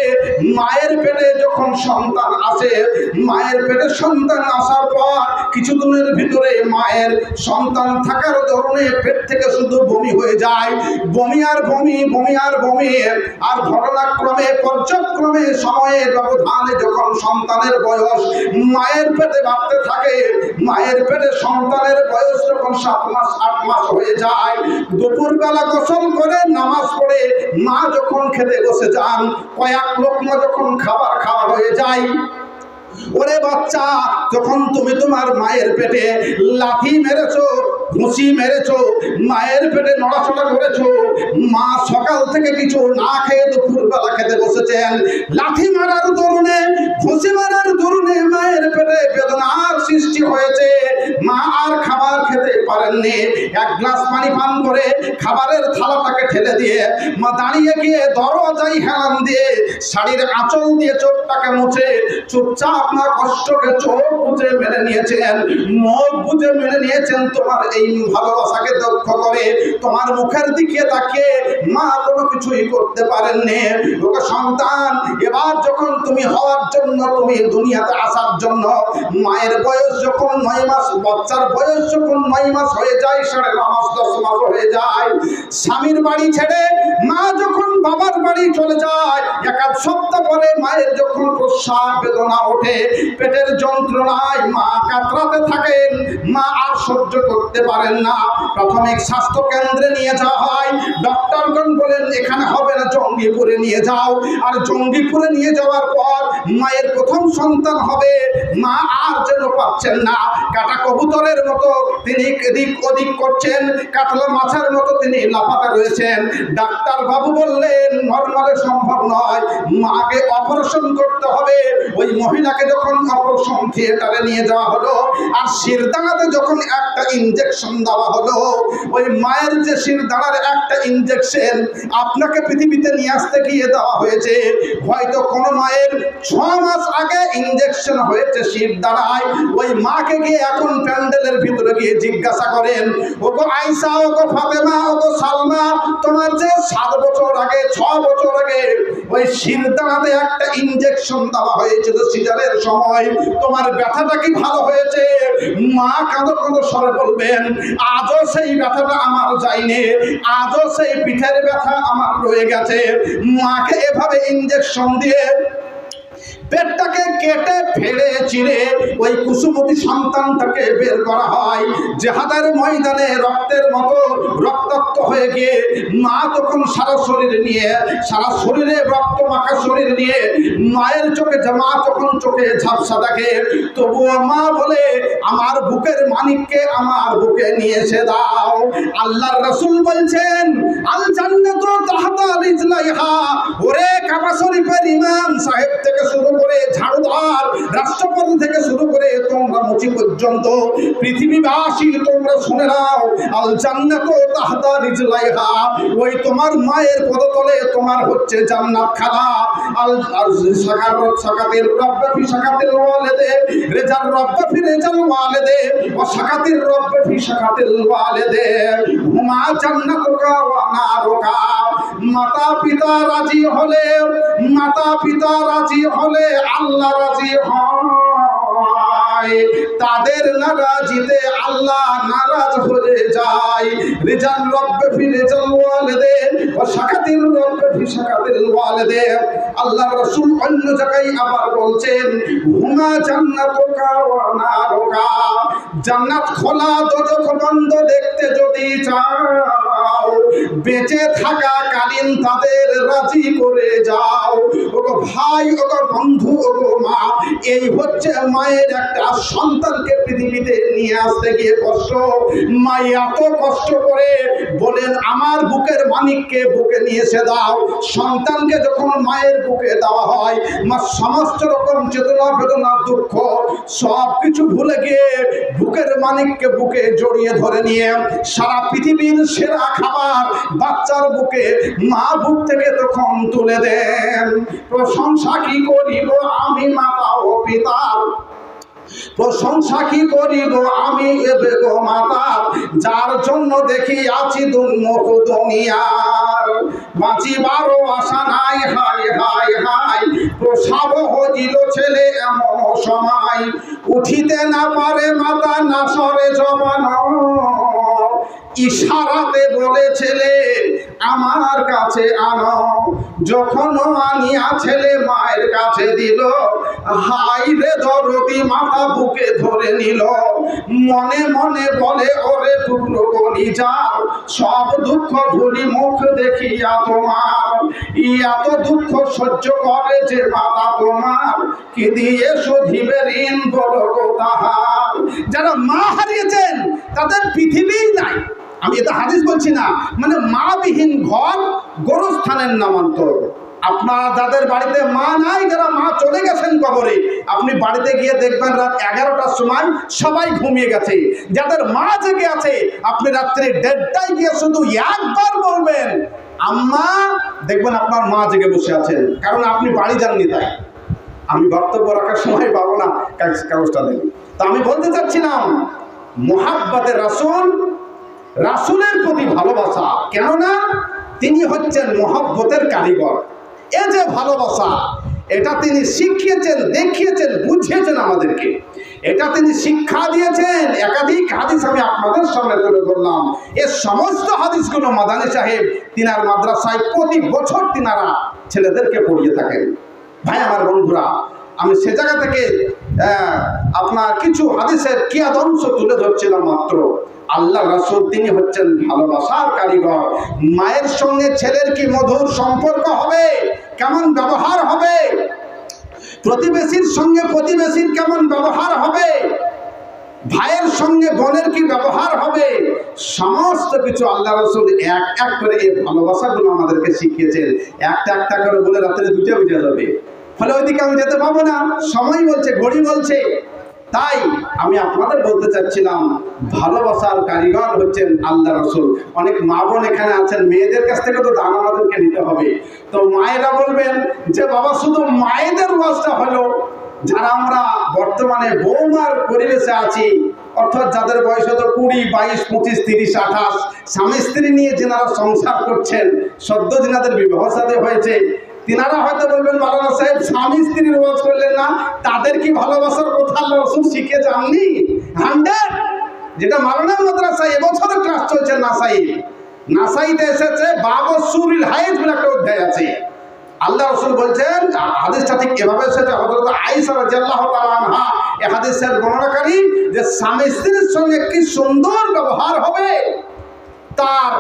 মায়ের পেটে যখন সন্তান আসে, মায়ের পেটে সন্তান আসার পর কিছুদিনের ভিতরে মায়ের সন্তান থাকার ধরনে পেট থেকে শুধু বমি হয়ে যায়। বমি আর বমি, বমি আর বমি। আর ঘটনাক্রমে পর্যায়ক্রমে সময়ের ব্যবধানে যখন সন্তানের বয়স মায়ের পেটে বাড়তে থাকে, মায়ের পেটে সন্তানের বয়স যখন 7 মাস 8 মাস হয়ে যায়, দুপুরবেলা গোসল করে নামাজ পড়ে মা যখন খেতে বসে যান, কয়েক লোকমা যখন খাবার খাওয়া হয়ে যায়, ওরে বাচ্চা, যখন তুমি তোমার মায়ের পেটে লাথি মেরেছো, ঘুষি মেরেছো, মায়ের পেটে নড়াচড়া করেছো, মা সকাল থেকে কিছু না খেয়ে দুপুরবেলা খেতে বসেছেন, লাথি মারার দরুনে, ঘুষি মারার দরুনে মায়ের পেটে বেদনার সৃষ্টি হয়েছে। মা আর খাবার খেতে পারেননি। এক গ্লাস পানি পান করে খাবারের থালাটাকে ঠেলে দিয়ে মা দাঁড়িয়ে গিয়ে দরজায় হেলান দিয়ে শাড়ির আঁচল দিয়ে চোখটাকে মুছে চুপচাপ আপনার কষ্টকে চোখ বুঝে মেনে নিয়েছেন, মুখ বুঝে মেনে নিয়েছেন। তোমার এই ভালোবাসাকে দক্ষ করে তোমার মুখের দিকে তাকিয়ে মা কোনো কিছুই করতে পারেননি। ওকে সন্তান, এবার যখন তুমি হওয়ার জন্য, তুমি দুনিয়াতে আসার জন্য মায়ের বয়স যখন 9 মাস, বাচ্চার বয়স যখন 9 মাস হয়ে যায়, 9.5 মাস 10 মাস হয়ে যায়, স্বামীর বাড়ি ছেড়ে মা যখন বাবার বাড়ি চলে যায়, 1 সপ্তাহ পরে মায়ের যখন প্রসব বেদনা ওঠে, পেটের যন্ত্রণায় মা কাতরাতে থাকেন, মা আর সহ্য করতে পারেন না। প্রাথমিক স্বাস্থ্য কেন্দ্রে নিয়ে যাওয়া হয়। ডক্টরগণ বলেন এখানে হবে না, জঙ্গিপুরে নিয়ে যাও। আর জঙ্গিপুরে নিয়ে যাওয়ার পর মায়ের প্রথম সন্তান হবে। মা আর যেন পাচ্ছেন না, কাটা কবুতরের মতো তিনি এদিক ওদিক করছেন, কাতলা মাছের মতো তিনি লাফাতে রয়েছেন। ডাক্তার বাবু বললেন নরমালে সম্ভব নয়, মাকে অপারেশন করতে হবে। ওই মহিলাকে যখন অপারেশন থিয়েটারে নিয়ে যাওয়া হলো আর শিরদাঁড়াতে যখন একটা ইনজেকশন দেওয়া হলো, ওই মায়ের যে শিরদাঁড়ার একটা ইনজেকশন আপনাকে পৃথিবীতে নিয়ে আসতে গিয়ে দেওয়া হয়েছে, হয়তো কোনো মায়ের 6 মাস আগে ইনজেকশন হয়েছে শিরদাঁড়ায়। ওই মাকে গিয়ে এখন প্যান্ডেলের ভিতরে গিয়ে জিজ্ঞাসা করেন, ওগো আয়েশা, ওগো ফাতেমা, ওগো সালমা, তোমার যে 7 বছর আগে 6 বছর আগে ওই শিরদাঁড়াতে একটা ইনজেকশন দেওয়া হয়েছিল সিজারের সময়, তোমার ব্যথাটা কি ভালো হয়েছে? মা কাঁদো কাঁদো স্বরে বলবেন, আজও সেই ব্যথাটা আমার যায়নি, আজও সেই পিঠের ব্যথা আমার রয়ে গেছে। মাকে এভাবে ইনজেকশন দিয়ে পেটটাকে কেটে ফেড়ে চিরে ওই কুসুমতী সন্তানটাকে বের করা হয়। জেহাদের ময়দানে রক্তের মতো রক্তাক্ত হয়ে গিয়ে মা তখন সারা শরীর নিয়ে, সারা শরীরে রক্ত মাখা শরীর নিয়ে মায়ের চোখে, মা তখন চোখে ঝাপসা দেখে, তবুও মা বলে আমার বুকের মানিককে আমার বুকে নিয়ে এসে দাও। দাও। আল্লাহর রাসূল বলছেন আল জান্নাতু তাহতা রিজলাইহা। ওরে কাবা শরীফের ইমাম সাহেব থেকে শুরু করে ঝাড়ুদার, রাষ্ট্রপতি থেকে শুরু করে তোমরা মুচি পর্যন্ত পৃথিবীবাসী তোমরা শুনে নাও, আল জান্নাতু তাহতা রিজলাইহা। ওই তোমার মায়ের পদতলে তোমার হচ্ছে জান্নাত খালা। আল সাকাতির রব্বা ফি সাকাতিল ওয়ালিদে, রেজাল রব্বা ফি রেজাল ওয়ালিদে, ওয়া সাকাতির রব্বা ফি সাকাতিল ওয়ালিদে, হুমা জান্নাতুকা ওয়া নারুকা। মাতা পিতা রাজি হলে, মাতা পিতা রাজি হলে আল্লাহ রাজি হয়, তাদের নারাজিতে আল্লাহ নারাজ হয়ে যায়। রিজাল রব্বে ফি রিজাল ওয়ালিদে ওয়া সাকাতির রব্বে ফি সাকাতিল ওয়ালিদে। আল্লাহর রাসূল অন্য জায়গায় আবার বলছেন হুমা জান্নাতুকা ওয়া নারুকা। জান্নাত খোলা দোজখ বন্ধ দেখতে যদি চাও, বেঁচে থাকা কালীন তাদের রাজি করে যাও। ওগো ভাই, ওগো বন্ধু, ওগো মা, এই হচ্ছে মায়ের একটা সন্তানকে পৃথিবীতে নিয়ে আসতে গিয়ে কষ্ট। মা এত কষ্ট করে বলেন আমার বুকের মানিককে বুকে নিয়ে এসে দাও। সন্তানকে যখন মায়ের বুকে দেওয়া হয়, মা সমস্ত রকম চেতনা বেদনা দুঃখ সব কিছু ভুলে গিয়ে বুকের মানিককে বুকে জড়িয়ে ধরে নিয়ে সারা পৃথিবীর সেরা খাবার বাচ্চার বুকে মা বুক থেকে তখন তুলে দেন। প্রশংসা কি করিব আমি মাতা ও পিতার, প্রশংসা কি করিব আমি এবে গো মাতা, যার জন্য দেখি আছি দুর্মুখ দুনিয়ার। বাঁচিবারও আশা নাই, হায় হায় হায়, প্রসব হইল ছেলে এমন সময়, উঠিতে না পারে মাতা না সরে জবান, ইশারাতে বলে ছেলে আমার কাছে আনো। যখন আনিয়া ছেলে মায়ের কাছে দিল, হাই রে দরদি মাথা বুকে ধরে নিল। মনে মনে বলে ওরে টুকরো কলিজা, সব দুঃখ ভুলি মুখ দেখিয়া তোমার। এত দুঃখ সহ্য করে যে মাতা তোমার, কি দিয়ে শুধিবে ঋণ বলো গো তাহার। যারা মা হারিয়েছেন তাদের পৃথিবীই নাই। আমি এটা হাদিস বলছি না, মানে মা বিহীন ঘর গোরস্থানের নামান্তর। আপনারা যাদের বাড়িতে মা নাই, যারা মা চলে গেছেন কবরে, আপনি বাড়িতে গিয়ে দেখবেন রাত 11টার সময় সবাই ঘুমিয়ে গেছে। যাদের মা জেগে আছে, আপনি রাত্রে 1:30টায় গিয়ে শুধু একবার বলবেন আম্মা, দেখবেন আপনার মা জেগে বসে আছেন, কারণ আপনি বাড়ি যাননি। তাই আমি বক্তব্য রাখার সময় পাবো না, কাগজটা দেন। তা আমি বলতে চাচ্ছিলাম মুহাব্বতে রাসূল, রাসূলের প্রতি ভালোবাসা, কেননা তিনি হচ্ছেন মুহাব্বতের কারিগর। এই যে ভালোবাসা, এটা তিনি শিখিয়েছেন, দেখিয়েছেন, বুঝিয়েছেন আমাদেরকে। এটা তিনি শিক্ষা দিয়েছেন। একাধিক হাদিস আমি আপনাদের সামনে তুলে ধরলাম। এর সমস্ত হাদিসগুলো মাদানী সাহেব তিনার মাদ্রাসায় প্রতি বছর তিনারা ছেলেদেরকে পড়িয়ে থাকেন। ভাই আমার বন্ধুরা, আমি সে জায়গা থেকে আপনার কিছু হাদিসের কিয়াদংশ তুলে ধরছিলাম মাত্র। আল্লাহ রাসূল তিনি হচ্ছেন ভালোবাসার কারিগর। মায়ের সঙ্গে ছেলের কি মধুর সম্পর্ক হবে, কেমন ব্যবহার হবে, প্রতিবেশীর সঙ্গে প্রতিবেশীর কেমন ব্যবহার হবে, ভাইয়ের সঙ্গে বোনের কি ব্যবহার হবে, সমস্ত কিছু আল্লাহ রাসূল এক এক করে এই ভালোবাসাগুলো আমাদেরকে শিখিয়েছেন। একটা একটা করে বলে রাত্রে 2টা বেজে যাবে, ফলে ওইদিকে আমি যেতে পাবো না, সময় বলছে, ঘড়ি বলছে। তাই আমি আপনাদের বলতে চাচ্ছিলাম ভালোবাসার কারিগর হচ্ছেন আল্লাহ রাসূল। অনেক মা বোন এখানে আছেন, মেয়েদের কাছ থেকে তো দান আমাদেরকে নিতে হবে। তো মায়েরা বলবেন যে বাবা শুধু মায়েদের ওয়াজটা হলো, যারা আমরা বর্তমানে বৌমার পরিবেশে আছি, অর্থাৎ যাদের বয়স হতো 20, 22, 25, 30, 28, স্বামী স্ত্রী নিয়ে যেনারা সংসার করছেন, সদ্য যেনাদের বিবাহ শাদী হয়েছে, তিনারা হয়তো বলবেন মাওলানা সাহেব স্বামী স্ত্রীর ওয়াজ করলেন না, তাদের কি ভালোবাসার কথা আল্লাহ রাসূল শিখিয়ে যাননি? 100 যেটা মাওলানা মাদ্রাসায় এবছরের ক্লাস চলছে নাসাইতে এসেছে, বাবসুরিল হাইজ বলে একটা অধ্যায় আছে। আল্লাহ রাসূল বলছেন, হাদিসটা ঠিক এভাবে এসেছে, হযরত আয়েশা রাদিয়াল্লাহু তাআলা আনহা এই হাদিসের বর্ণনাকারী, যে স্বামী স্ত্রীর সঙ্গে কি সুন্দর ব্যবহার হবে তার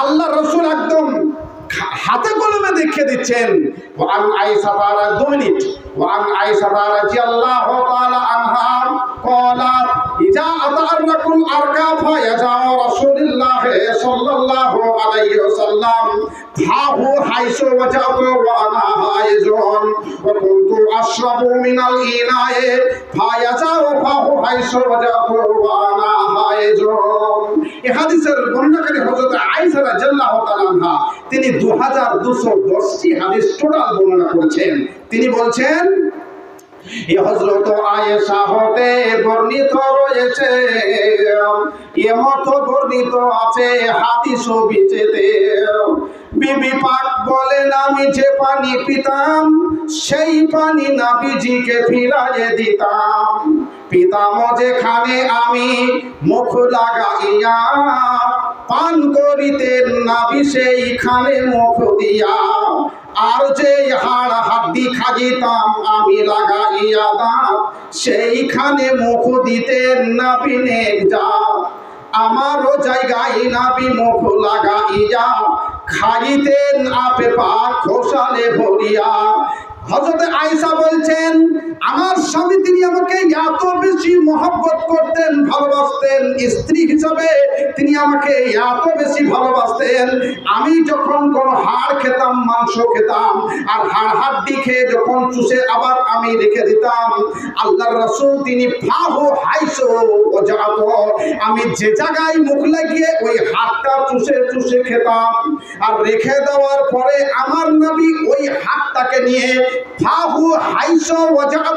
আল্লাহ রাসূল একদম হাতে কলমে দেখিয়ে দিচ্ছেন। ওয়ান আয়েশা তাআলা 2 মিনিট, ওয়ান আয়েশা রাদিয়াল্লাহু তাআলা আনহা قالت إذا أتأركم أركافا يجاء رسول الله সাল্লাল্লাহু আলাইহি ওয়াসাল্লাম ফাহু হাইসু ওয়াজাতু ওয়া আনা হাইজুন ওয়া কুনতু আশরাবু মিনাল ইনায়ে ফায়াজাউ ফাহু হাইসু ওয়াজাতু ওয়া আনা হাইজুন। এই হাদিসের বর্ণনাকারী হযরত আয়েশা রাদিয়াল্লাহু তাআলা আনহা, তিনি 2210টি হাদিস টোটাল বর্ণনা করেছেন। তিনি বলছেন, হযরত আয়েশা হতে বর্ণিত রয়েছে, এমত বর্ণিত আছে হাদিস ও বিচেতে, বিবি পাক বলেন আমি যে পানি পিতাম সেই পানি নবীজিকে ফিরাইয়ে দিতাম, পিতাম যেখানে আমি মুখ লাগাইয়া পান করিতেন নবী সেইখানে মুখ দিয়া, আর যে হাড় হাড্ডি খাজিতাম আমি লাগাইয়া দাঁত সেইখানে মুখ দিতেন নবী নেক যা, আমারও জায়গায় নবী মুখ লাগাইয়া খাইতেন আপে পাক খোসালে ভরিয়া। হযরত আয়েশা বলছেন, আমার স্বামী তিনি আমাকে এত বেশি মহব্বত করতেন, ভালোবাসতেন, স্ত্রী হিসাবে তিনি আমাকে এত বেশি ভালোবাসতেন, আমি যখন কোনো হাড় খেতাম, মাংস খেতাম, আর হাড় হাড্ডি খেয়ে যখন চুষে আবার আমি রেখে দিতাম, আল্লাহর রাসূল তিনি ফাহু হাইসু ওয়াজাত, আমি যে জায়গায় মুখ লাগিয়ে ওই হাড়টা চুষে চুষে খেতাম, আর রেখে দেওয়ার পরে আমার নবী ওই হাড়টাকে নিয়ে ফাহু হাইসু ওয়াজাত,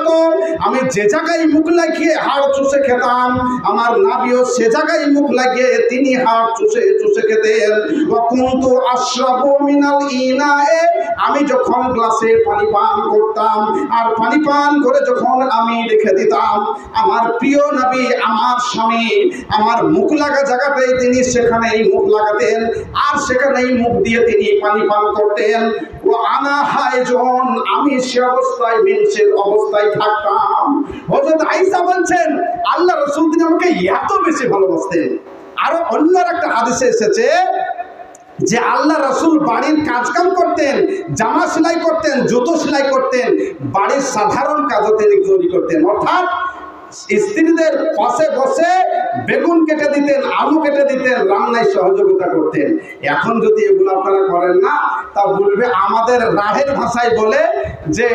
আমি যে জায়গায় মুখ লাগিয়ে হাড় চুষে খেতাম, আমার নবীও সে জায়গায় মুখ লাগিয়ে তিনি হাড় চুষে চুষে খেতেন। ওয়া কুনতু আশরাবু মিনাল ইনায়ে, আমি যখন গ্লাসে পানি পান করতাম, আর পানি পান করে যখন আমি রেখে দিতাম, আমার প্রিয় নবী আমার স্বামী আমার মুখ লাগা জায়গাতেই তিনি সেখানেই মুখ লাগাতেন, আর সেখানেই মুখ দিয়ে তিনি পানি পান করতেন। ও আনা হাইজুন, আমি সে অবস্থায় মিনসের অবস্থায় থাকতাম। হযরত আয়েশা বলছেন, আল্লাহ রাসূল তিনি আমাকে এত বেশি ভালোবাসতেন। আরো অন্য একটা হাদিসে এসেছে যে আল্লাহ রাসূল বাড়ির কাজকাম করতেন, জামা সেলাই করতেন, জুতো সেলাই করতেন, বাড়ির সাধারণ কাজও তিনি তৈরি করতেন, অর্থাৎ স্ত্রীদের পাশে বসে বেগুন কেটে দিতেন, আলু কেটে দিতেন, রান্নায় সহযোগিতা করতেন। এখন যদি এগুলো আপনারা করেন না, তা বলবে আমাদের রাহের ভাষায় বলে যে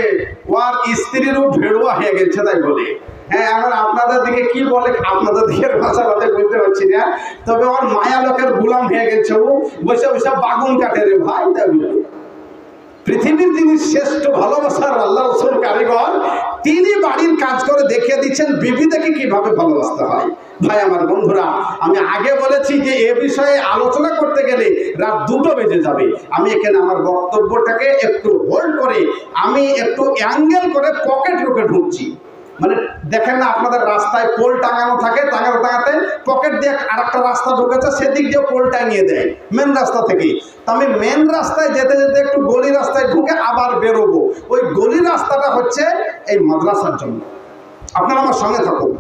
ওর স্ত্রীরও ভেড়ুয়া হয়ে গেছে, তাই বলে। হ্যাঁ, এখন আপনাদের দিকে কি বলে আপনাদের দিকের ভাষা বলতে পারছি না, তবে ওর মায়া লোকের গুলাম হয়ে গেছে, ও বসে বসে বাগুন কাটে রে ভাই। তাই পৃথিবীর যিনি শ্রেষ্ঠ ভালোবাসার আল্লাহ রাসূল কারিগর, তিনি বাড়ির কাজ করে দেখিয়ে দিচ্ছেন বিবিদেরকে কিভাবে ভালোবাসতে হয়। ভাই আমার বন্ধুরা, আমি আগে বলেছি যে এ বিষয়ে আলোচনা করতে গেলে রাত 2টো বেজে যাবে। আমি এখানে আমার বক্তব্যটাকে একটু হোল্ড করে আমি একটু অ্যাঙ্গেল করে পকেট রুকে ঢুকছি। মানে দেখেন না, আপনাদের রাস্তায় পোল টাঙানো থাকে, টাঙাতে পকেট দিয়ে আরেকটা রাস্তা ঢুকেছে, সেদিক দিয়ে পোল টাঙিয়ে দেয় মেন রাস্তা থেকে। তো আমি মেন রাস্তায় যেতে যেতে একটু গলি রাস্তায় ঢুকে আবার বেরোবো। ওই গলি রাস্তাটা হচ্ছে এই মাদ্রাসার জন্য। আপনারা আমার সঙ্গে থাকুন,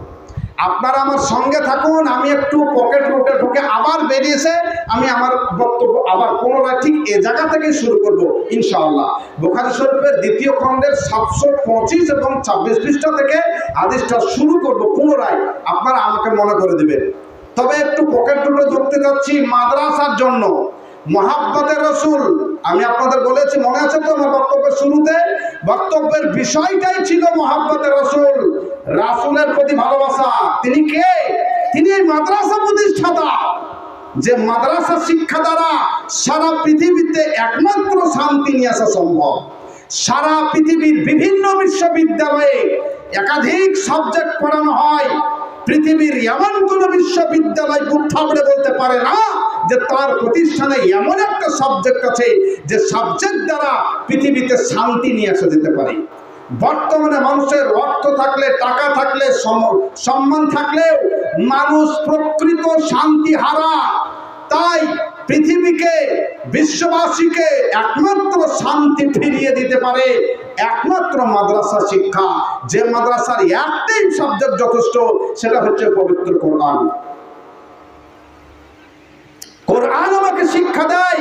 আপনারা আমার সঙ্গে থাকুন। আমি একটু পকেট রুটে ঢুকে আবার বেরিয়েছে আমি আমার বক্তব্য আবার পুনরায় ঠিক এ জায়গা থেকে শুরু করব ইনশাআল্লাহ। বুখারী শরীফের 2য় খণ্ডের 725 এবং 26 পৃষ্ঠা থেকে হাদিসটা শুরু করব পুনরায়, আপনারা আমাকে মনে করে দেবেন। তবে একটু পকেট রুটে ঢুকতে যাচ্ছি মাদ্রাসার জন্য। মহাব্বতের রাসূল, আমি আপনাদের বলেছি মনে আছে তো আমার বক্তব্যের শুরুতে, বক্তব্যের বিষয়টাই ছিল মহাব্বতের রাসূল, রাসূলের প্রতি ভালোবাসা। তিনি কে? তিনি এই মাদ্রাসা প্রতিষ্ঠাতা, যে মাদ্রাসা শিক্ষা দ্বারা সারা পৃথিবীতে একমাত্র শান্তি নিয়ে আসা সম্ভব। সারা পৃথিবীর বিভিন্ন বিশ্ববিদ্যালয়ে একাধিক সাবজেক্ট পড়ানো হয়। পৃথিবীর এমন কোন বিশ্ববিদ্যালয় বুক থাবড়ে বলতে পারে না যে তার প্রতিষ্ঠানে এমন একটা সাবজেক্ট আছে যে সাবজেক্ট দ্বারা পৃথিবীতে শান্তি নিয়ে আসা যেতে পারে। বর্তমানে মানুষের অর্থ থাকলে, টাকা থাকলে, সম্মান থাকলেও মানুষ প্রকৃত শান্তি হারা। তাই পৃথিবীকে, বিশ্ববাসীকে একমাত্র শান্তি ফিরিয়ে দিতে পারে একমাত্র মাদ্রাসা শিক্ষা, যে মাদ্রাসার একটাই সাবজেক্ট যথেষ্ট, সেটা হচ্ছে পবিত্র কোরআন। কোরআন আমাকে শিক্ষা দেয়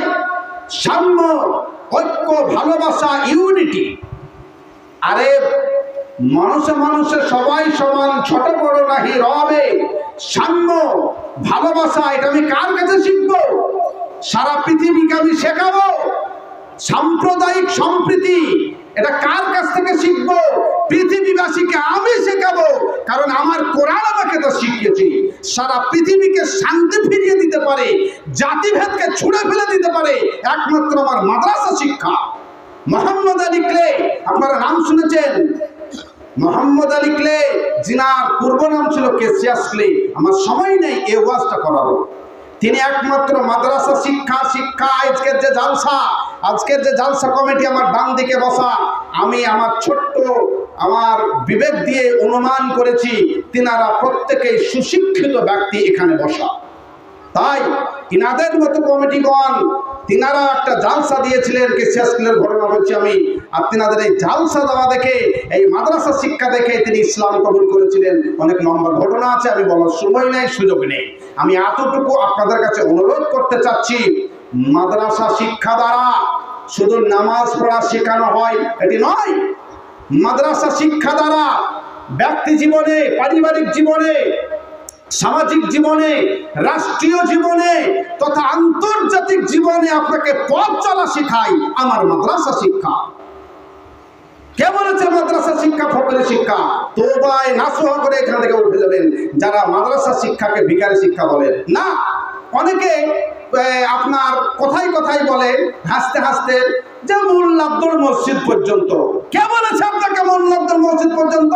সাম্য, ঐক্য, ভালোবাসা, ইউনিটি। আরে মানুষে সবাই সমান, ছোট বড় নাহি রবে, সাম্য, ভালোবাসা, এটা আমি কার কাছে শিখবো? সারা পৃথিবীকে আমি শেখাবো সাম্প্রদায়িক সম্প্রীতি। এটা কার কাছ থেকে শিখবো? পৃথিবীবাসীকে আমি শেখাবো, কারণ আমার কোরআন আমাকে তো শিখিয়েছে। সারা পৃথিবীকে শান্তি ফিরিয়ে দিতে পারে, জাতিভেদকে ছুঁড়ে ফেলে দিতে পারে একমাত্র আমার মাদ্রাসা শিক্ষা। মোহাম্মদ আলী ক্লে, আপনারা নাম শুনেছেন? মোহাম্মদ আলী ক্লে, যিনার পূর্ব নাম ছিল কেসিয়াস ক্লে। আমার সময় নেই এই ওয়াজটা করার। তিনি একমাত্র মাদ্রাসা শিক্ষা আজকের যে জালসা কমিটি আমার ডান দিকে বসা, আমি আমার ছোট্ট আমার বিবেক দিয়ে অনুমান করেছি তিনারা প্রত্যেকেই সুশিক্ষিত ব্যক্তি এখানে বসা। তাই তিনাদের মতো কমিটিগণ তিনারা একটা জালসা দিয়েছিলেন, কেসিয়াস ক্লের ঘটনা বলছি আমি। আর তিনাদের এই জালসা দেওয়া দেখে, এই মাদ্রাসা শিক্ষা দেখে তিনি ইসলাম কবুল করেছিলেন। অনেক লম্বা ঘটনা আছে, আমি বলার সময় নেই, সুযোগ নেই। আমি এতটুকু আপনাদের কাছে অনুরোধ করতে চাচ্ছি, মাদ্রাসা শিক্ষা দ্বারা শুধু নামাজ পড়া শেখানো হয় এটি নয়। মাদ্রাসা শিক্ষা দ্বারা ব্যক্তি জীবনে, পারিবারিক জীবনে, সামাজিক জীবনে, রাষ্ট্রীয় জীবনে তথা আন্তর্জাতিক জীবনে আপনাকে পথ চলা শেখায় আমার মাদ্রাসা শিক্ষা। কে বলেছে মাদ্রাসা শিক্ষা ফকরি শিক্ষা? তোবায় নাসুহা করে এখান থেকে উঠে যাবেন যারা মাদ্রাসা শিক্ষাকে ভিখারি শিক্ষা বলেন। না, অনেকে আপনার কথায় কথায় বলে হাসতে হাসতে যে মোল্লাদ্দুর মসজিদ পর্যন্ত। কে বলেছে আপনাকে মোল্লাদ্দুর মসজিদ পর্যন্ত?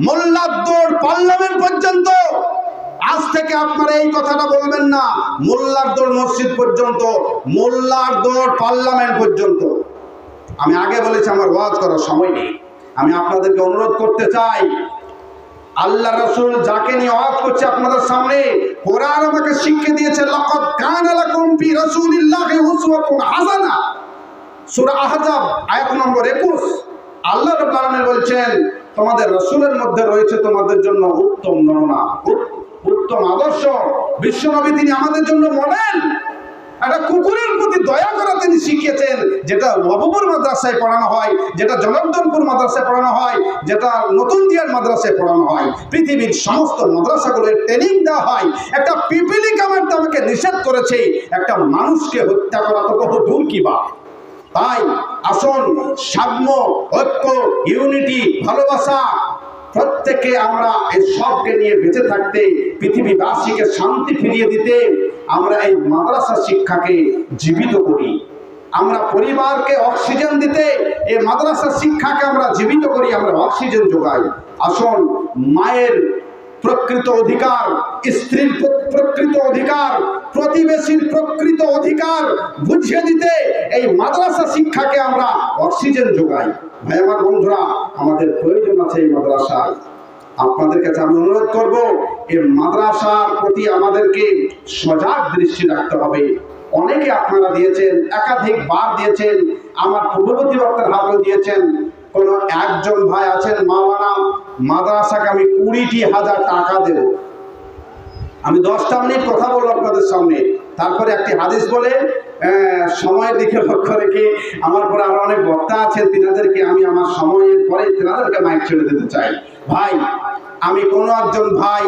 মোল্লাদ্দুর পার্লামেন্ট পর্যন্ত। আজ থেকে আপনারা এই কথাটা বলবেন না মোল্লাদ্দুর মসজিদ পর্যন্ত, মোল্লাদ্দুর পার্লামেন্ট পর্যন্ত। আমি আগে বলেছি আমার ওয়াজ করার সময় নেই। আমি আপনাদেরকে অনুরোধ করতে চাই, আল্লাহ রাসূল যাকে নিয়ে ওয়াজ করছে আপনাদের সামনে, কোরআন আমাকে শিখিয়ে দিয়েছে লাকাদ কানা লাকুম ফি রাসূলিল্লাহি উসওয়াতুন হাসানা। সূরা আহজাব আয়াত নম্বর 21। আল্লাহ রাব্বুল আলামিন বলছেন তোমাদের রাসূলের মধ্যে রয়েছে তোমাদের জন্য উত্তম নমুনা, উত্তম আদর্শ। বিশ্বনবী তিনি আমাদের জন্য মডেল। একটা কুকুরের প্রতি দয়া করা তিনি শিখিয়েছেন, যেটা নবপুর মাদ্রাসায় পড়ানো হয়, যেটা জনার্দনপুর মাদ্রাসায় পড়ানো হয়, যেটা নতুন দিয়ার মাদ্রাসায় পড়ানো হয়। পৃথিবীর সমস্ত মাদ্রাসাগুলোর ট্রেনিং দেওয়া হয়। একটা পিপিলিকা মারতে আমাকে নিষেধ করেছে, একটা মানুষকে হত্যা করা তো বহু দূর কি বা। তাই আসুন সাম্য, ঐক্য, ইউনিটি, ভালোবাসা, প্রত্যেকে আমরা এই সবকে নিয়ে বেঁচে থাকতে, পৃথিবীবাসীকে শান্তি ফিরিয়ে দিতে আমরা এই মাদ্রাসা শিক্ষাকে জীবিত করি। আমরা পরিবারকে অক্সিজেন দিতে এই মাদ্রাসা শিক্ষাকে আমরা জীবিত করি, আমরা অক্সিজেন যোগাই। আসুন মায়ের প্রকৃত অধিকার, স্ত্রীর প্রকৃত অধিকার, প্রতিবেশীর প্রকৃত অধিকার বুঝিয়ে দিতে এই মাদ্রাসা শিক্ষাকে আমরা অক্সিজেন যোগাই। ভাই আমার বন্ধুরা, আমাদের প্রয়োজন আছে এই মাদ্রাসায়। আপনাদের কাছে আমি অনুরোধ করব, এই মাদ্রাসার প্রতি আমাদেরকে সজাগ দৃষ্টি রাখতে হবে। অনেকে আপনারা দিয়েছেন, একাধিকবার দিয়েছেন, আমার পূর্ববর্তী বক্তার হাতেও দিয়েছেন। কোন একজন ভাই আছেন মাওলানা, মাদ্রাসাকে আমি 20,000 টাকা দেব। আমি 10টা মিনিট কথা বলবো আপনাদের সামনে, তারপরে একটি হাদিস বলে সময়ের দিকে লক্ষ্য রেখে আমার পরে আরো অনেক বক্তা আছেন, তিনাদেরকে আমি আমার সময়ের পরে তিনাদেরকে মাইক ছেড়ে দিতে চাই। ভাই, আমি কোনো একজন ভাই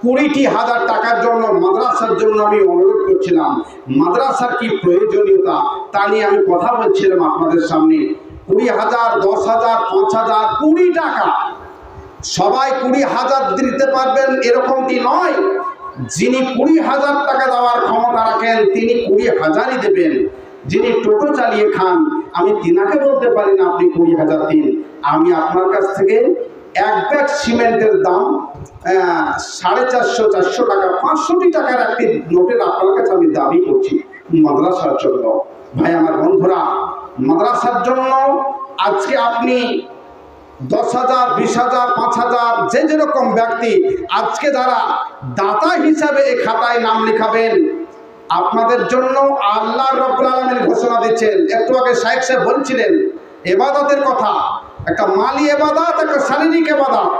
20,000 টাকার জন্য মাদ্রাসার জন্য আমি অনুরোধ করছিলাম। মাদ্রাসার কি প্রয়োজনীয়তা তা নিয়ে আমি কথা বলছিলাম আপনাদের সামনে। 20,000, 10,000, 5,000, 20 টাকা, সবাই 20,000 দিতে পারবেন এরকমটি নয়। যিনি 20,000 টাকা দেওয়ার ক্ষমতা রাখেন তিনি 20,000ই দেবেন। যিনি টোটো চালিয়ে খান, আমি তিনাকে বলতে পারি না আপনি 20,000 দিন। আমি আপনার কাছ থেকে এক ব্যাগ সিমেন্টের দাম 450-400 টাকা, 500 টাকার একটি নোটের আপনার কাছে আমি দাবি করছি মাদ্রাসার জন্য। ভাই আমার বন্ধুরা, মাদ্রাসার জন্য আজকে আপনি 10,000, 20,000, 5,000 যে যেরকম ব্যক্তি আজকে যারা দাতা হিসাবে এই খাতায় নাম লিখাবেন, আপনাদের জন্য আল্লাহ রাব্বুল আলামিন ঘোষণা দিচ্ছেন। একটু আগে শাইখ সাহেব বলছিলেন ইবাদতের কথা, একটা মালি ইবাদত, একটা শারীরিক ইবাদত।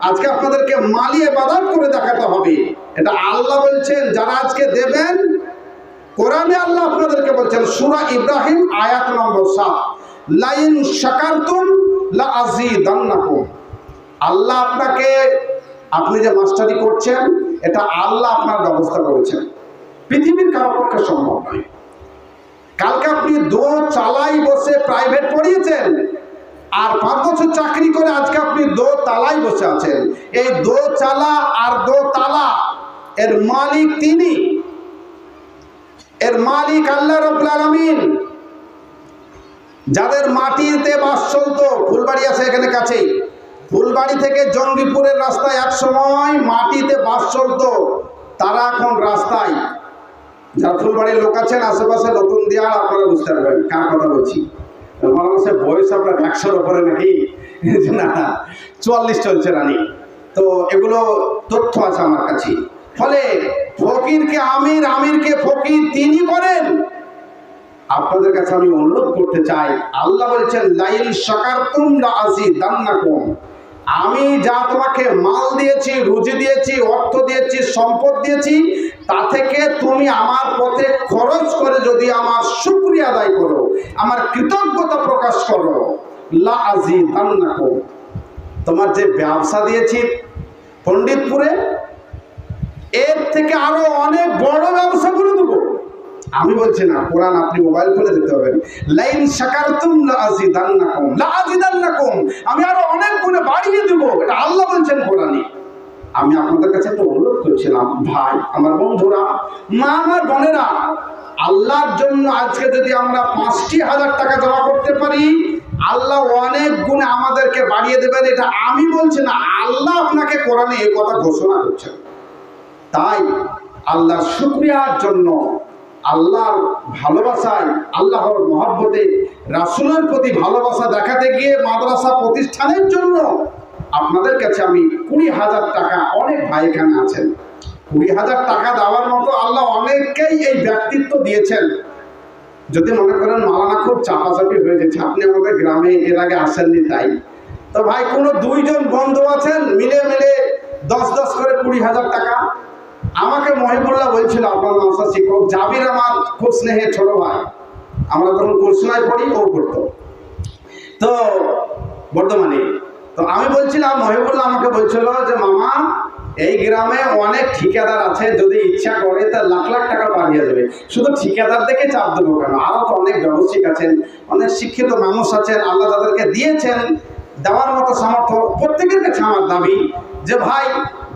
আজকে আপনাদেরকে মালি ইবাদত করে দেখাতে হবে। এটা আল্লাহ বলছেন, যারা আজকে দেবেন, কোরআনে আল্লাহ আপনাদেরকে বলছেন সূরা ইব্রাহিম আয়াত নম্বর 7, লাইন শাকারতুম লা আযীদান্নাকুম। আল্লাহ আপনাকে, আপনি যে মাস্টারি করছেন এটা আল্লাহ আপনার ব্যবস্থা করেছেন। পৃথিবীর কারো পক্ষে সম্ভব নয়। কালকে আপনি দো চালাই বসে প্রাইভেট পড়িয়েছেন, আর 5 বছর চাকরি করে আজকে আপনি দো তালাই বসে আছেন। এই দো চালা আর দো তালা এর মালিক তিনি, এর মালিক আল্লাহ রাব্বুল আলামিন। যাদের মাটিতে বাস চলতো, ফুলবাড়ি আছে এখানে কাছেই, ফুলবাড়ি থেকে জঙ্গিপুরের রাস্তায় এক সময় মাটিতে বাস চলতো, তারা এখন রাস্তায়। যারা ফুলবাড়ির লোক আছেন আশেপাশে নতুন দিয়ার, আপনারা বুঝতে পারবেন কার কথা বলছি। মানুষের বয়স আপনার 100-র উপরে নাকি? না, 44 চলছে রানি। তো এগুলো তথ্য আছে আমার কাছে। ফলে ফকিরকে আমির, আমিরকে ফকির তিনি করেন। আপনাদের কাছে আমি অনুরোধ করতে চাই, আল্লাহ বলছেন লাইন শাকারতুম লাযিদান্নাকুম। আমি যা তোমাকে মাল দিয়েছি, রুজি দিয়েছি, অর্থ দিয়েছি, সম্পদ দিয়েছি, তা থেকে তুমি আমার পথে খরচ করে যদি আমার শুকরিয়া আদায় করো, আমার কৃতজ্ঞতা প্রকাশ করো, লাযিদান্নাকুম। তোমার যে ব্যবসা দিয়েছি পণ্ডিতপুরে, এর থেকে আরো অনেক বড় ব্যবসা করে দেবো। আমি বলছি না, কোরআন আপনি মোবাইল খুলে দিতে হবে। লাইন শাকারতুম লাযিদান্নাকুম, লাযিদান্নাকুম, আমি আরো অনেক গুণে বাড়িয়ে দেব, এটা আল্লাহ বলছেন কোরআনে। আমি আপনাদের কাছে একটা অনুরোধ করছিলাম, ভাই আমার বন্ধুরা, মা আমার বোনেরা, আল্লাহর জন্য আজকে যদি আমরা 50,000 টাকা জমা করতে পারি, আল্লাহ অনেক গুণে আমাদেরকে বাড়িয়ে দেবেন। এটা আমি বলছি না, আল্লাহ আপনাকে কোরআনে এই কথা ঘোষণা করছেন। তাই আল্লাহর শুকরিয়ার জন্য, আল্লাহর ভালোবাসায়, আল্লাহর মহব্বতে, রাসূলের প্রতি ভালোবাসা দেখাতে গিয়ে মাদ্রাসা প্রতিষ্ঠানের জন্য আপনাদের কাছে আমি 20,000 টাকা, অনেক ভাই এখানে আছেন, 20,000 টাকা দেওয়ার মতো আল্লাহ অনেককেই এই ব্যক্তিত্ব দিয়েছেন। যদি মনে করেন মালানা খুব চাপাচাপি হয়ে যাচ্ছে, আপনি আমাদের গ্রামে এর আগে আসেননি তাই তো ভাই, কোনো 2 জন বন্ধু আছেন মিলে মিলে 10-10 করে 20,000 টাকা। আমাকে মহিবুল্লাহ বলছিল, আপনার মাদ্রাসা শিক্ষক জাবির আমার খুব স্নেহের ছোট ভাই, আমরা তখন কুরসুনায় পড়ি, ও পড়তো তো বর্ধমানে। তো আমি বলছিলাম, মহিবুল্লাহ আমাকে বলছিল যে মামা, এই গ্রামে অনেক ঠিকাদার আছে, যদি ইচ্ছা করে তা লাখ লাখ টাকা পাঠিয়ে যাবে, শুধু ঠিকাদার দেখে চাপ দেবো কেন? আরো তো অনেক ব্যবসায়িক আছেন, অনেক শিক্ষিত মানুষ আছেন, আল্লাহ যাদেরকে দিয়েছেন দেওয়ার মতো সামর্থ্য। প্রত্যেকের কাছে আমার দাবি যে ভাই,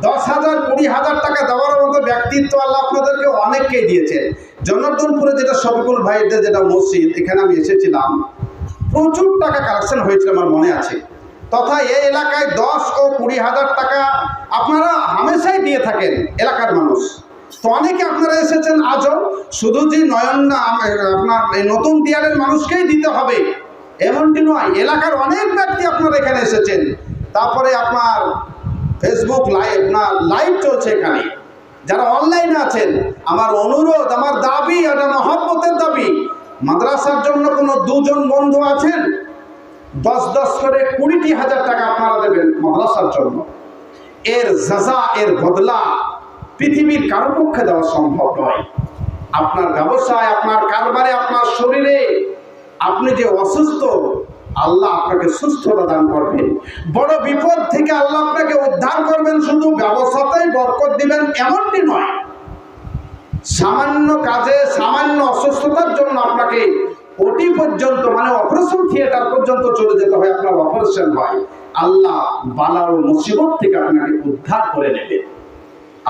10,000 20,000 টাকা দেওয়ার মতো ব্যক্তিত্ব আল্লাহ আপনাদেরকে অনেককেই দিয়েছেন। জনার্দনপুরে যেটা শফিকুল ভাইদের যেটা মসজিদ, এখানে আমি এসেছিলাম, প্রচুর টাকা কালেকশন হয়েছিল আমার মনে আছে। তথা এই এলাকায় 10 ও 20,000 টাকা আপনারা হামেশাই দিয়ে থাকেন এলাকার মানুষ। তো অনেকে আপনারা এসেছেন আজও, শুধু যে নয়ন না আপনার এই নতুন দিয়ারের মানুষকেই দিতে হবে এমনটি নয়, এলাকার অনেক ব্যক্তি আপনারা এখানে এসেছেন। তারপরে আপনার ফেসবুক লাইভ চলছে এখানে, যারা অনলাইনে আছেন, আমার অনুরোধ, আমার দাবি, এটা মহব্বতের দাবি, মাদ্রাসার জন্য কোনো 2 জন বন্ধু আছেন, 10-10 করে 20,000 টাকা আপনারা দেবেন মাদ্রাসার জন্য। এর জাযা, এর বদলা পৃথিবীর কারো পক্ষে দেওয়া সম্ভব নয়। আপনার ব্যবসায়, আপনার কারবারে, আপনার শরীরে আপনি যে অসুস্থ, আল্লাহ আপনাকে সুস্থতা দান করবেন। বড় বিপদ থেকে আল্লাহ আপনাকে উদ্ধার করবেন, শুধু ব্যবসাতেই বরকত দিবেন এমনটি নয়। সামান্য কাজে, সামান্য অসুস্থতার জন্য আপনাকে ওটি পর্যন্ত, মানে অপারেশন থিয়েটার পর্যন্ত চলে যেতে হয়, আপনার অপারেশন হয়, আল্লাহ বালা ও মুসিবত থেকে আপনাকে উদ্ধার করে নেবেন।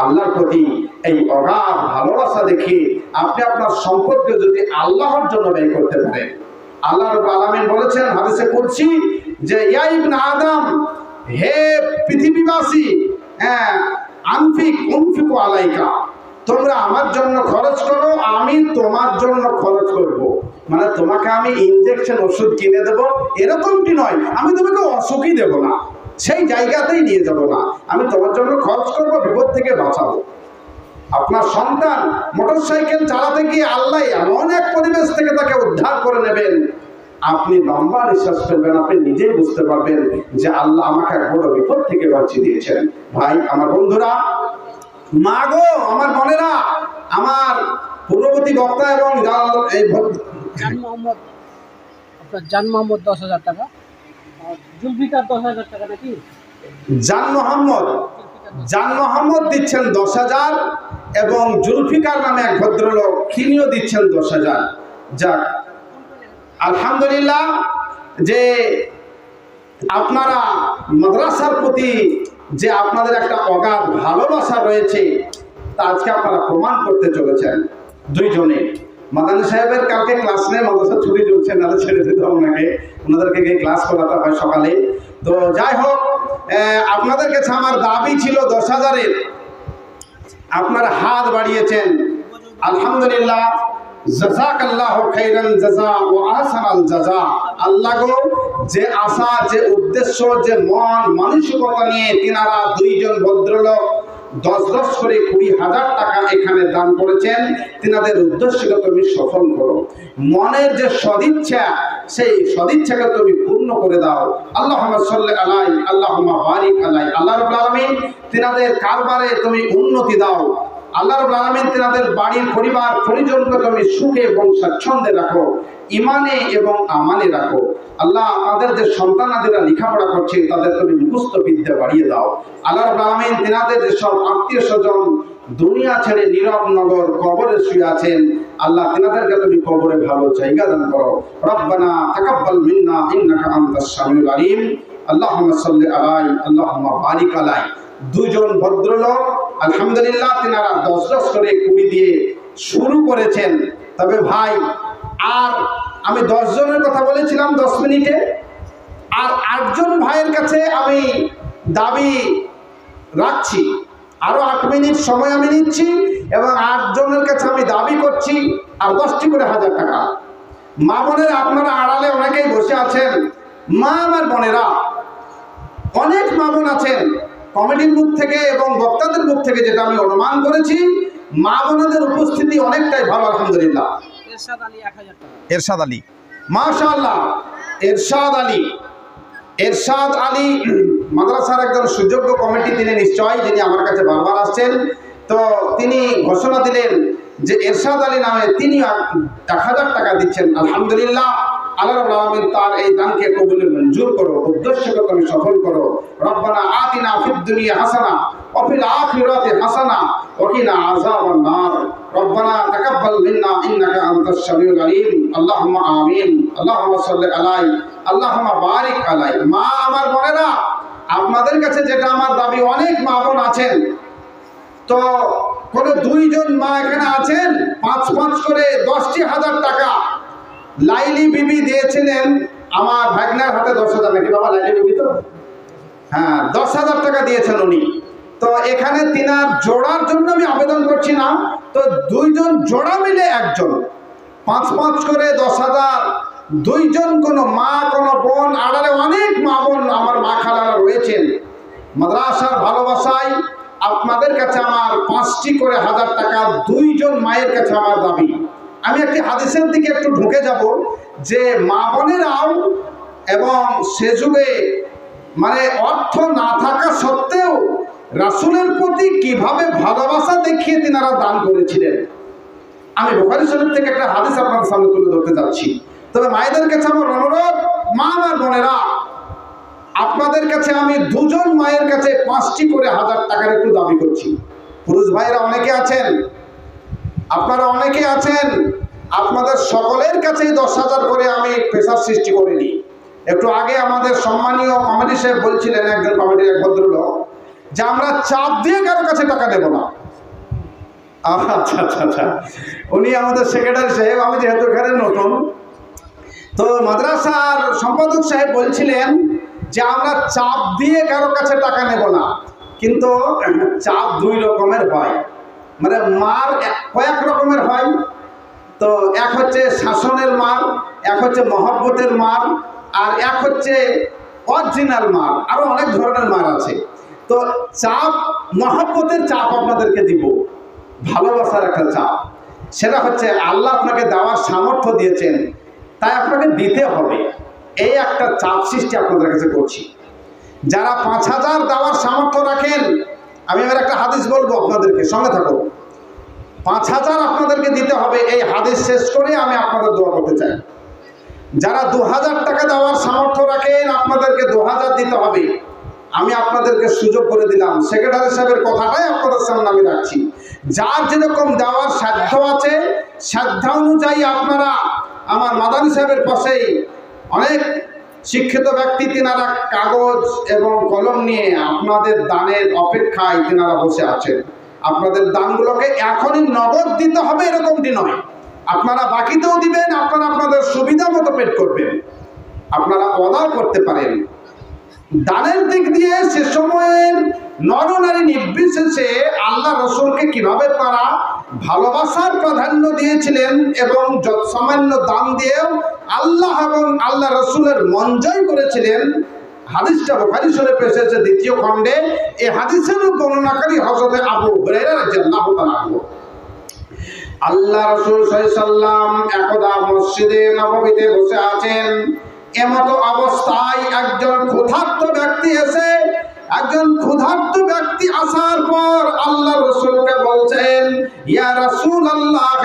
আল্লাহর প্রতি এই অগাধ ভালোবাসা দেখে আপনি আপনার সম্পদকে যদি আল্লাহর জন্য ব্যয় করতে পারেন, আল্লাহ রাব্বুল আলামিন বলেছেন হাদিসে কুদসি যে ইয়া ইবনে আদম, হে পৃথিবীবাসী, উনফিকু আলাইকা, তোমরা আমার জন্য খরচ করো, আমি তোমার জন্য খরচ করব। মানে তোমাকে আমি ইনজেকশন ওষুধ কিনে দেব এরকমটি নয়, আমি তোমাকে অসুখই দেব না, সেই জায়গাতেই নিয়ে যাব না, আমি তোমার জন্য খরচ করব, বিপদ থেকে বাঁচাবো। আপনার সন্তান মোটরসাইকেল চালাতে গিয়ে আল্লাহ এমন এক পরিবেশ থেকে তাকে উদ্ধার করে নেবেন, আপনি লম্বা নিঃশ্বাস ফেলবেন, আপনি নিজেই বুঝতে পারবেন যে আল্লাহ আমাকে এক বড় বিপদ থেকে বাঁচিয়ে দিয়েছেন। ভাই আমার বন্ধুরা, মা গো আমার বোনেরা, আমার পূর্ববর্তী বক্তা এবং এই জান মোহাম্মদ, আপনার জান মোহাম্মদ 10,000 টাকা, আর জুলফিকার 10,000 টাকা নাকি? জান মোহাম্মদ, জান মোহাম্মদ দিচ্ছেন 10,000 এবং জুলফিকার নামে এক ভদ্রলোক তিনিও দিচ্ছেন 10,000। যাক, আলহামদুলিল্লাহ যে আপনারা মাদ্রাসার প্রতি যে আপনাদের একটা অগাধ ভালোবাসা রয়েছে তা আজকে আপনারা প্রমাণ করতে চলেছেন দুইজনে। মাদানী সাহেবের কালকে ক্লাস নেই, মাদ্রাসা ছুটি চলছে, নাহলে ছেড়ে দিতে হবে ওনাকে, ওনাদেরকে গিয়ে ক্লাস করাতে হয় সকালে। তো যাই হোক, আপনাদের কাছে আমার দাবি ছিল 10,000-এর, আপনারা হাত বাড়িয়েছেন, আলহামদুলিল্লাহ। জাযাকাল্লাহু খাইরান জাযা ওয়া আহসানাল জাযা। আল্লাহ গো, যে আশা, যে উদ্দেশ্য, যে মন মানসিকতা নিয়ে তিনারা দুইজন ভদ্রলোক 10 করে 20,000 টাকা এখানে দান করেছেন, তিনাদের উদ্দেশ্যকে তুমি সফল করো। মনের যে সদিচ্ছা, সেই সদিচ্ছাকে তুমি পূর্ণ করে দাও। আল্লাহুম্মা সাল্লি আলাইহি, আল্লাহুম্মা বারিক আলাইহি। আল্লাহ রাব্বুল আলামিন তিনাদের কারবারে তুমি উন্নতি দাও। আল্লাহ রাব্বুল আলামিন তিনাদের বাড়ির পরিবার পরিজনকে তুমি সুখে এবং স্বাচ্ছন্দ্যে রাখো, ইমানে এবং আমানে রাখো। আল্লাহ, তাদের যে সন্তানাদিরা লেখাপড়া করছে তাদের তুমি মুখস্থ বিদ্যা বাড়িয়ে দাও। আল্লাহ রাব্বুল আলামিন তিনাদের যে সব আত্মীয় স্বজন দুনিয়া ছেড়ে নীরব নগর কবরে শুয়ে আছেন, আল্লাহ তিনাদেরকে তুমি কবরে ভালো জায়গা দান করো। রব্বানা তাকাব্বাল মিন্না ইন্নাকা আনতাস সামিউল আলিম। আল্লাহুম্মা সাল্লি আলাইহি, আল্লাহুম্মা বারিক আলাইহি। দুজন ভদ্রলোক আলহামদুলিল্লাহ তিনারা 10 করে 20 দিয়ে শুরু করেছেন। তবে ভাই, আর আমি 10 জনের কথা বলেছিলাম 10 মিনিটে, আর 8 জন ভাইয়ের কাছে আমি দাবি রাখছি, আরো 8 মিনিট সময় আমি নিচ্ছি এবং 8 জনের কাছে আমি দাবি করছি আর 10টি করে 1000 টাকা। মা বোনেরা, আপনারা আড়ালে অনেকেই বসে আছেন, মা আমার বোনেরা, অনেক মা বোন আছেন। কমিটির মুখ থেকে এবং বক্তাদের মুখ থেকে যেটা আমি অনুমান করেছি, মা বোনদের উপস্থিতি অনেকটাই ভালো, আলহামদুলিল্লাহ। এরশাদ আলী 1000 টাকা। এরশাদ আলী, মাশাআল্লাহ। এরশাদ আলী মাদ্রাসার একজন সুযোগ্য কমিটি, তিনি নিশ্চয়ই, যিনি আমার কাছে বারবার আসছেন। তো তিনি ঘোষণা দিলেন যে এরশাদ আলী নামে তিনি 1000 টাকা দিচ্ছেন। আলহামদুলিল্লাহ, আল্লাহ রাব্বুল আলামিন তার এই দানকে কবুল মঞ্জুর করো, উদ্দেশ্যকে তুমি সফল করো। রব্বানা আতিনা ফিদ দুনিয়া হাসানা ওয়া ফিল আখিরাতি হাসানা ওয়া কিনা আযাবান নার। রব্বানা তাকাব্বাল মিন্না ইন্নাকা আনতাস সামিউল আলিম। আল্লাহুম্মা আমিন। আল্লাহুম্মা সাল্লি আলাইহি, আল্লাহুম্মা বারিক আলাইহি। মা আমার বোনেরা, আপনাদের কাছে যেটা আমার দাবি, অনেক মা বোন আছেন, তো কোন 2 জন মা এখানে আছেন 5 করে 10টি 1000 টাকা লাইলি বিবি দিয়েছিলেন আমার ভাগনার হাতে। 10,000 নাকি বাবা? লাইলি বিবি তো, হ্যাঁ, 10,000 টাকা দিয়েছেন উনি। তো এখানে তিনার জোড়ার জন্য আমি আবেদন করছি না, তো 2 জন জোড়া মিলে 1 জন 5 করে 10,000। 2 জন, কোনো মা, কোনো বোন, আড়ালে অনেক মা বোন আমার মা খালারা রয়েছেন। মাদ্রাসার ভালোবাসায় আপনাদের কাছে আমার 5টি করে 1000 টাকা 2 জন মায়ের কাছে আমার দাবি। আমি একটি হাদিসের দিকে একটু ঢুকে যাব, যে মা বোনেরাও এবং সে যুগে মানে অর্থ না থাকা সত্ত্বেও রাসূলের প্রতি কিভাবে ভালোবাসা দেখিয়ে তিনারা দান করেছিলেন। আমি বুখারী শরীফ থেকে একটা হাদিস আপনাদের সামনে তুলে ধরতে যাচ্ছি। তবে মায়েদের কাছে আমার অনুরোধ, মা আমার বোনেরা, আপনাদের কাছে আমি 2 জন মায়ের কাছে 5টি করে 1000 টাকার একটু দাবি করছি। পুরুষ ভাইরা অনেকে আছেন, আপনারা অনেকে আছেন, আপনাদের সকলের কাছেই 10,000 করে আমি প্রেসার সৃষ্টি করিনি। একটু আগে আমাদের সম্মানীয় কমিটি সাহেব বলছিলেন, একজন কমিটির এক ভদ্রলোক, যে আমরা চাপ দিয়ে কারো কাছে টাকা দেব না। আচ্ছা আচ্ছা আচ্ছা, উনি আমাদের সেক্রেটারি সাহেব, আমি যেহেতু এখানে নতুন, তো মাদ্রাসার সম্পাদক সাহেব বলছিলেন যে আমরা চাপ দিয়ে কারো কাছে টাকা নেব না। কিন্তু চাপ 2 রকমের হয়, মানে মার কয়েক রকমের হয়। তো এক হচ্ছে শাসনের মার, এক হচ্ছে মহব্বতের মার, আর এক হচ্ছে অরিজিনাল মার। আরো অনেক ধরনের মার আছে। তো চাপ, মহব্বতের চাপ আপনাদেরকে দিব, ভালোবাসার একটা চাপ। সেটা হচ্ছে আল্লাহ আপনাকে দেওয়ার সামর্থ্য দিয়েছেন, তাই আপনাকে দিতে হবে, এই একটা চাপ সৃষ্টি আপনাদের কাছে করছি। যারা 5,000 দেওয়ার সামর্থ্য রাখেন, আমি এবার একটা হাদিস বলবো আপনাদেরকে, সঙ্গে থাকো। 5,000 আপনাদেরকে দিতে হবে, এই হাদিস শেষ করে আমি আপনাদের দোয়া করতে চাই। যারা 2,000 টাকা দেওয়ার সামর্থ্য রাখেন, আপনাদেরকে 2,000 দিতে হবে। আমি আপনাদেরকে সুযোগ করে দিলাম, সেক্রেটারি সাহেবের কথাটাই আপনাদের সামনে আমি রাখছি। যার যেরকম দেওয়ার সাধ্য আছে, সাধ্য অনুযায়ী আপনারা আমার মাদানী সাহেবের পাশেই অনেক শিক্ষিত ব্যক্তি, তিনারা কাগজ এবং কলম নিয়ে আপনাদের দানের অপেক্ষায় তিনারা বসে আছেন। আপনাদের দানগুলোকে এখনই নগদ দিতে হবে এরকমটি নয়, আপনারা বাকিতেও দিবেন, আপনারা আপনাদের সুবিধা মতো পেড করবেন, আপনারা অদাও করতে পারেন। দানের দিক দিয়ে সে সময়ের নরনারী নির্বিশেষে আল্লাহ রসুলকে কিভাবে তারা ভালোবাসার প্রাধান্য দিয়েছিলেন এবং যৎসামান্য দান দিয়েও আল্লাহ এবং আল্লাহ রসুলের মন জয় করেছিলেন। হাদিসটা বুখারী শরীফে এসেছে দ্বিতীয় খণ্ডে। এই হাদিসের বর্ণনাকারী হযরত আবু হুরায়রা রাদিয়াল্লাহু তাআলা আনহু। আল্লাহ রাসূল সাল্লাল্লাহু আলাইহি সাল্লাম একদা মসজিদে নববীতে বসে আছেন। এমত অবস্থায় একজন ক্ষুধার্ত ব্যক্তি আসার পর আল্লাহ রাসূলকে বলছেন, ইয়া রাসূলুল্লাহ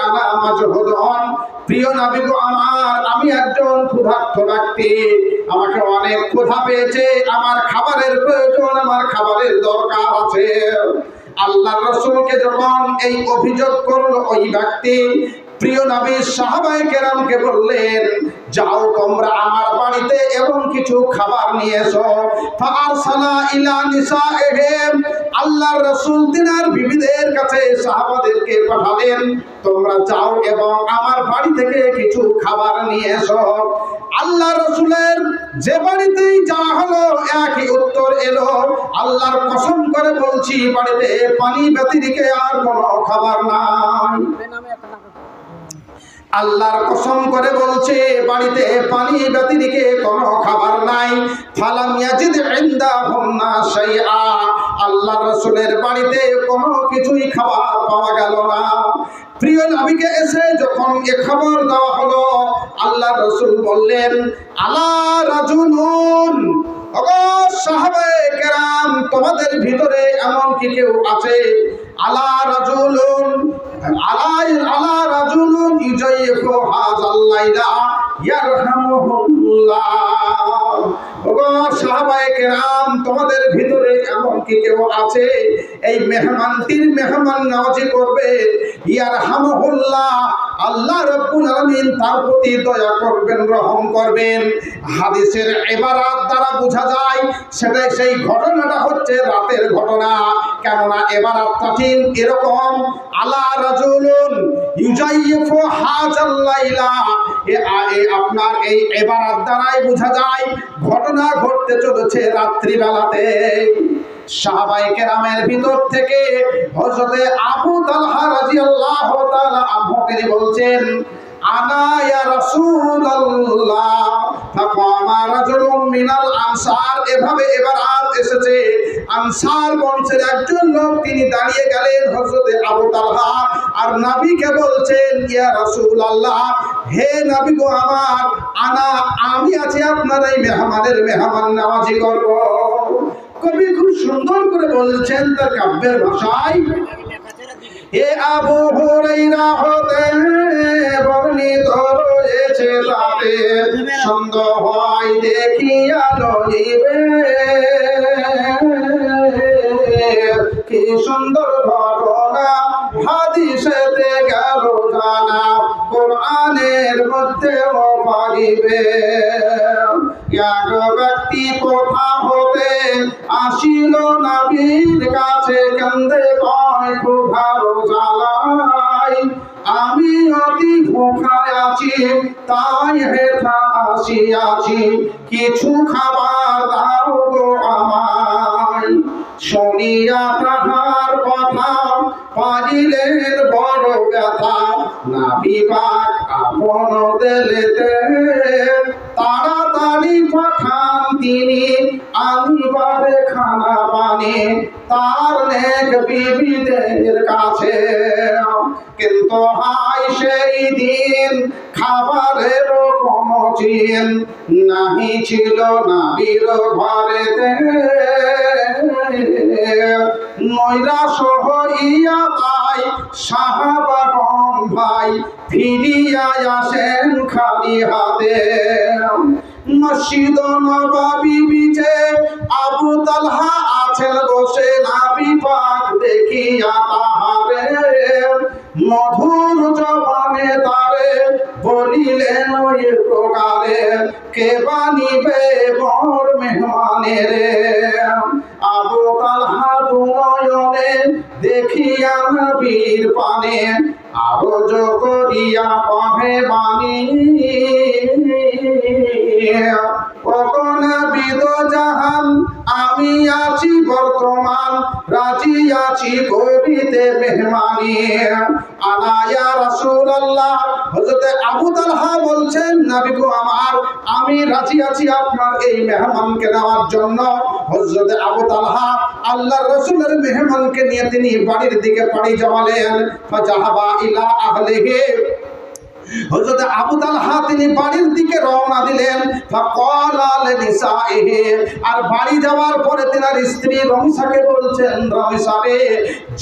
আনা মাজহুদুন, প্রিয় নবী গো আমার, আমি একজন ক্ষুধার্ত ব্যক্তি, আমাকে অনেক ক্ষুধা পেয়েছে, আমার খাবারের প্রয়োজন, আমার খাবারের দরকার আছে। আল্লাহ রাসূলকে যখন এই অভিযোগ করলো ওই ব্যক্তি, প্রিয় নবী সাহাবায়ে কেরামকে বললেন, যাও তোমরা আমার বাড়িতে এবং কিছু খাবার নিয়ে এসো। ফাআরসালা ইলা নিসাইহিম, আল্লাহর রাসূল তিনার বিবিদের কাছে সাহাবাদেরকে পাঠালেন, তোমরা যাও এবং আমার বাড়ি থেকে কিছু খাবার নিয়ে এসো। আল্লাহ রাসূলের যে বাড়িতেই যাওয়া হলো একই উত্তর এলো, আল্লাহর কসম করে বলছি বাড়িতে পানি ব্যতিরেকে আর কোনো খাবার নাই। আল্লাহর কসম করে বলছে বাড়িতে পানি ব্যতিরেকে কোনো খাবার নাই। ফালাম ইয়াজিদ ইনদাহুন্না শাইআ, আল্লাহর রাসূলের বাড়িতে কোনো কিছুই খাবার পাওয়া গেল না। প্রিয় নবীকে এসে যখন এ খবর দেওয়া হলো, আল্লাহর রাসূল বললেন, আলা রাজুলুন, ওগো সাহাবায়ে কেরাম, তোমাদের ভিতরে এমন কি কেউ আছে, আলা রাজুলুন আলা রাজুলুন ইউজাইফু হাযাল লাইলা ইয়ারহামুহুল্লাহ, ওগো সাহাবায়ে কেরাম, তোমাদের ভিতরে এমন কি কেউ আছে এই মেহমানটির মেহমান নওয়াজি করবে, ইয়ারহামুহুল্লাহ, আল্লাহ রাব্বুল আলামিন তার প্রতি দয়া করবেন, রহম করবেন। হাদিসের ইবারাত দ্বারা বোঝা যায় সেটাই সেই ঘটনাটা হচ্ছে রাতের ঘটনা। কেননা ইবারাতটা ঠিক এরকম, আলা রাজুলুন ইউজাইফু হাযাল লাইলা, আপনার এই ইবারাত দ্বারাই বোঝা যায় ঘটনা ঘটতে চলেছে রাত্রিবেলাতে। সাহাবায়ে কেরামের ভিতর থেকে হযরতে আবু তালহা রাদিয়াল্লাহু তাআলা আনহু তিনি বলছেন, আনা ইয়া রাসূলুল্লাহ, ফাকামা রাজুলুম মিনাল আনসার, এভাবে ইবারাত এসেছে আনসার বংশের একজন লোক তিনি দাঁড়িয়ে গেলেন হযরতে আবু তালহা, আর নবীকে বলছেন, ইয়া রাসূলুল্লাহ, হে নবী গো আমার, আমি আছি আপনার এই মেহমানের মেহমান নওয়াজি করব। কবি খুব সুন্দর করে বলছেন তার কাব্যের ভাষায়, এ আবু হুরায়রা হতে বর্ণিত রয়েছে তাতে, সন্দেহ হয় দেখিয়া লইবে, কি সুন্দর ঘটনা হাদিসেতে গেল জানা, কোরআনের মধ্যেও পাইবে। এক ব্যক্তি কোথা হতে আসিল নবীর কাছে, কান্দে কয় ক্ষুধার জ্বালায়, আমি অতি ভুখায় আছি, তাই হেথা আসিয়াছি, কিছু খাবার দাও গো আমায়। শুনিয়া তাহার কথা পাইলেন বড় ব্যথা, নবী পাক আপন দিলেতে তাড়াতাড়ি পাঠান তিনি আনিবারে খানা পানি তার নেক বিবিদের কাছে। কিন্তু হাই সেই দিন খাবারের কোনো চিন নাহি ছিল নবীর ঘরেতে, নৈরাশ হইয়া তাই সাহাবাগণ ভাই ফিরিয়া আসেন খালি হাতে। মসজিদ নববী বিচে আবু তালহা আছেন বসে, নবী পাক দেখিয়া তাহারে মধুর জবানে তারে বলিলেন ওই প্রকারে, কে বানিবে মোর মেহমানে রে। আবু তালহা দুনয়নে দেখিয়া নবীর পানে আরজ করিয়া কহে বাণী, কখন বিদ জাহান আমি আছি বর্তমান, রাজি আছি করিতে মেহমানি। আনায়া রাসূলুল্লাহ, হযরত আবু তালহা বলছেন নবী গো আমার, আমি রাজি আছি আপনার এই মেহমানকে নেওয়ার জন্য। হযরত আবু তালহা আল্লাহর রাসূলের মেহমানকে নিয়ে তিনি বাড়ির দিকে পাড়ি জমালেন। ফাজাহাবা ইলা আহলিহি, হযরত আবু তালহা তিনি বাড়ির দিকে রওনা দিলেন। ফাকালা লিনিসাইহি, আর বাড়ি যাওয়ার পরে তিনার স্ত্রী রমিসাকে বলছেন, রমিসা রে,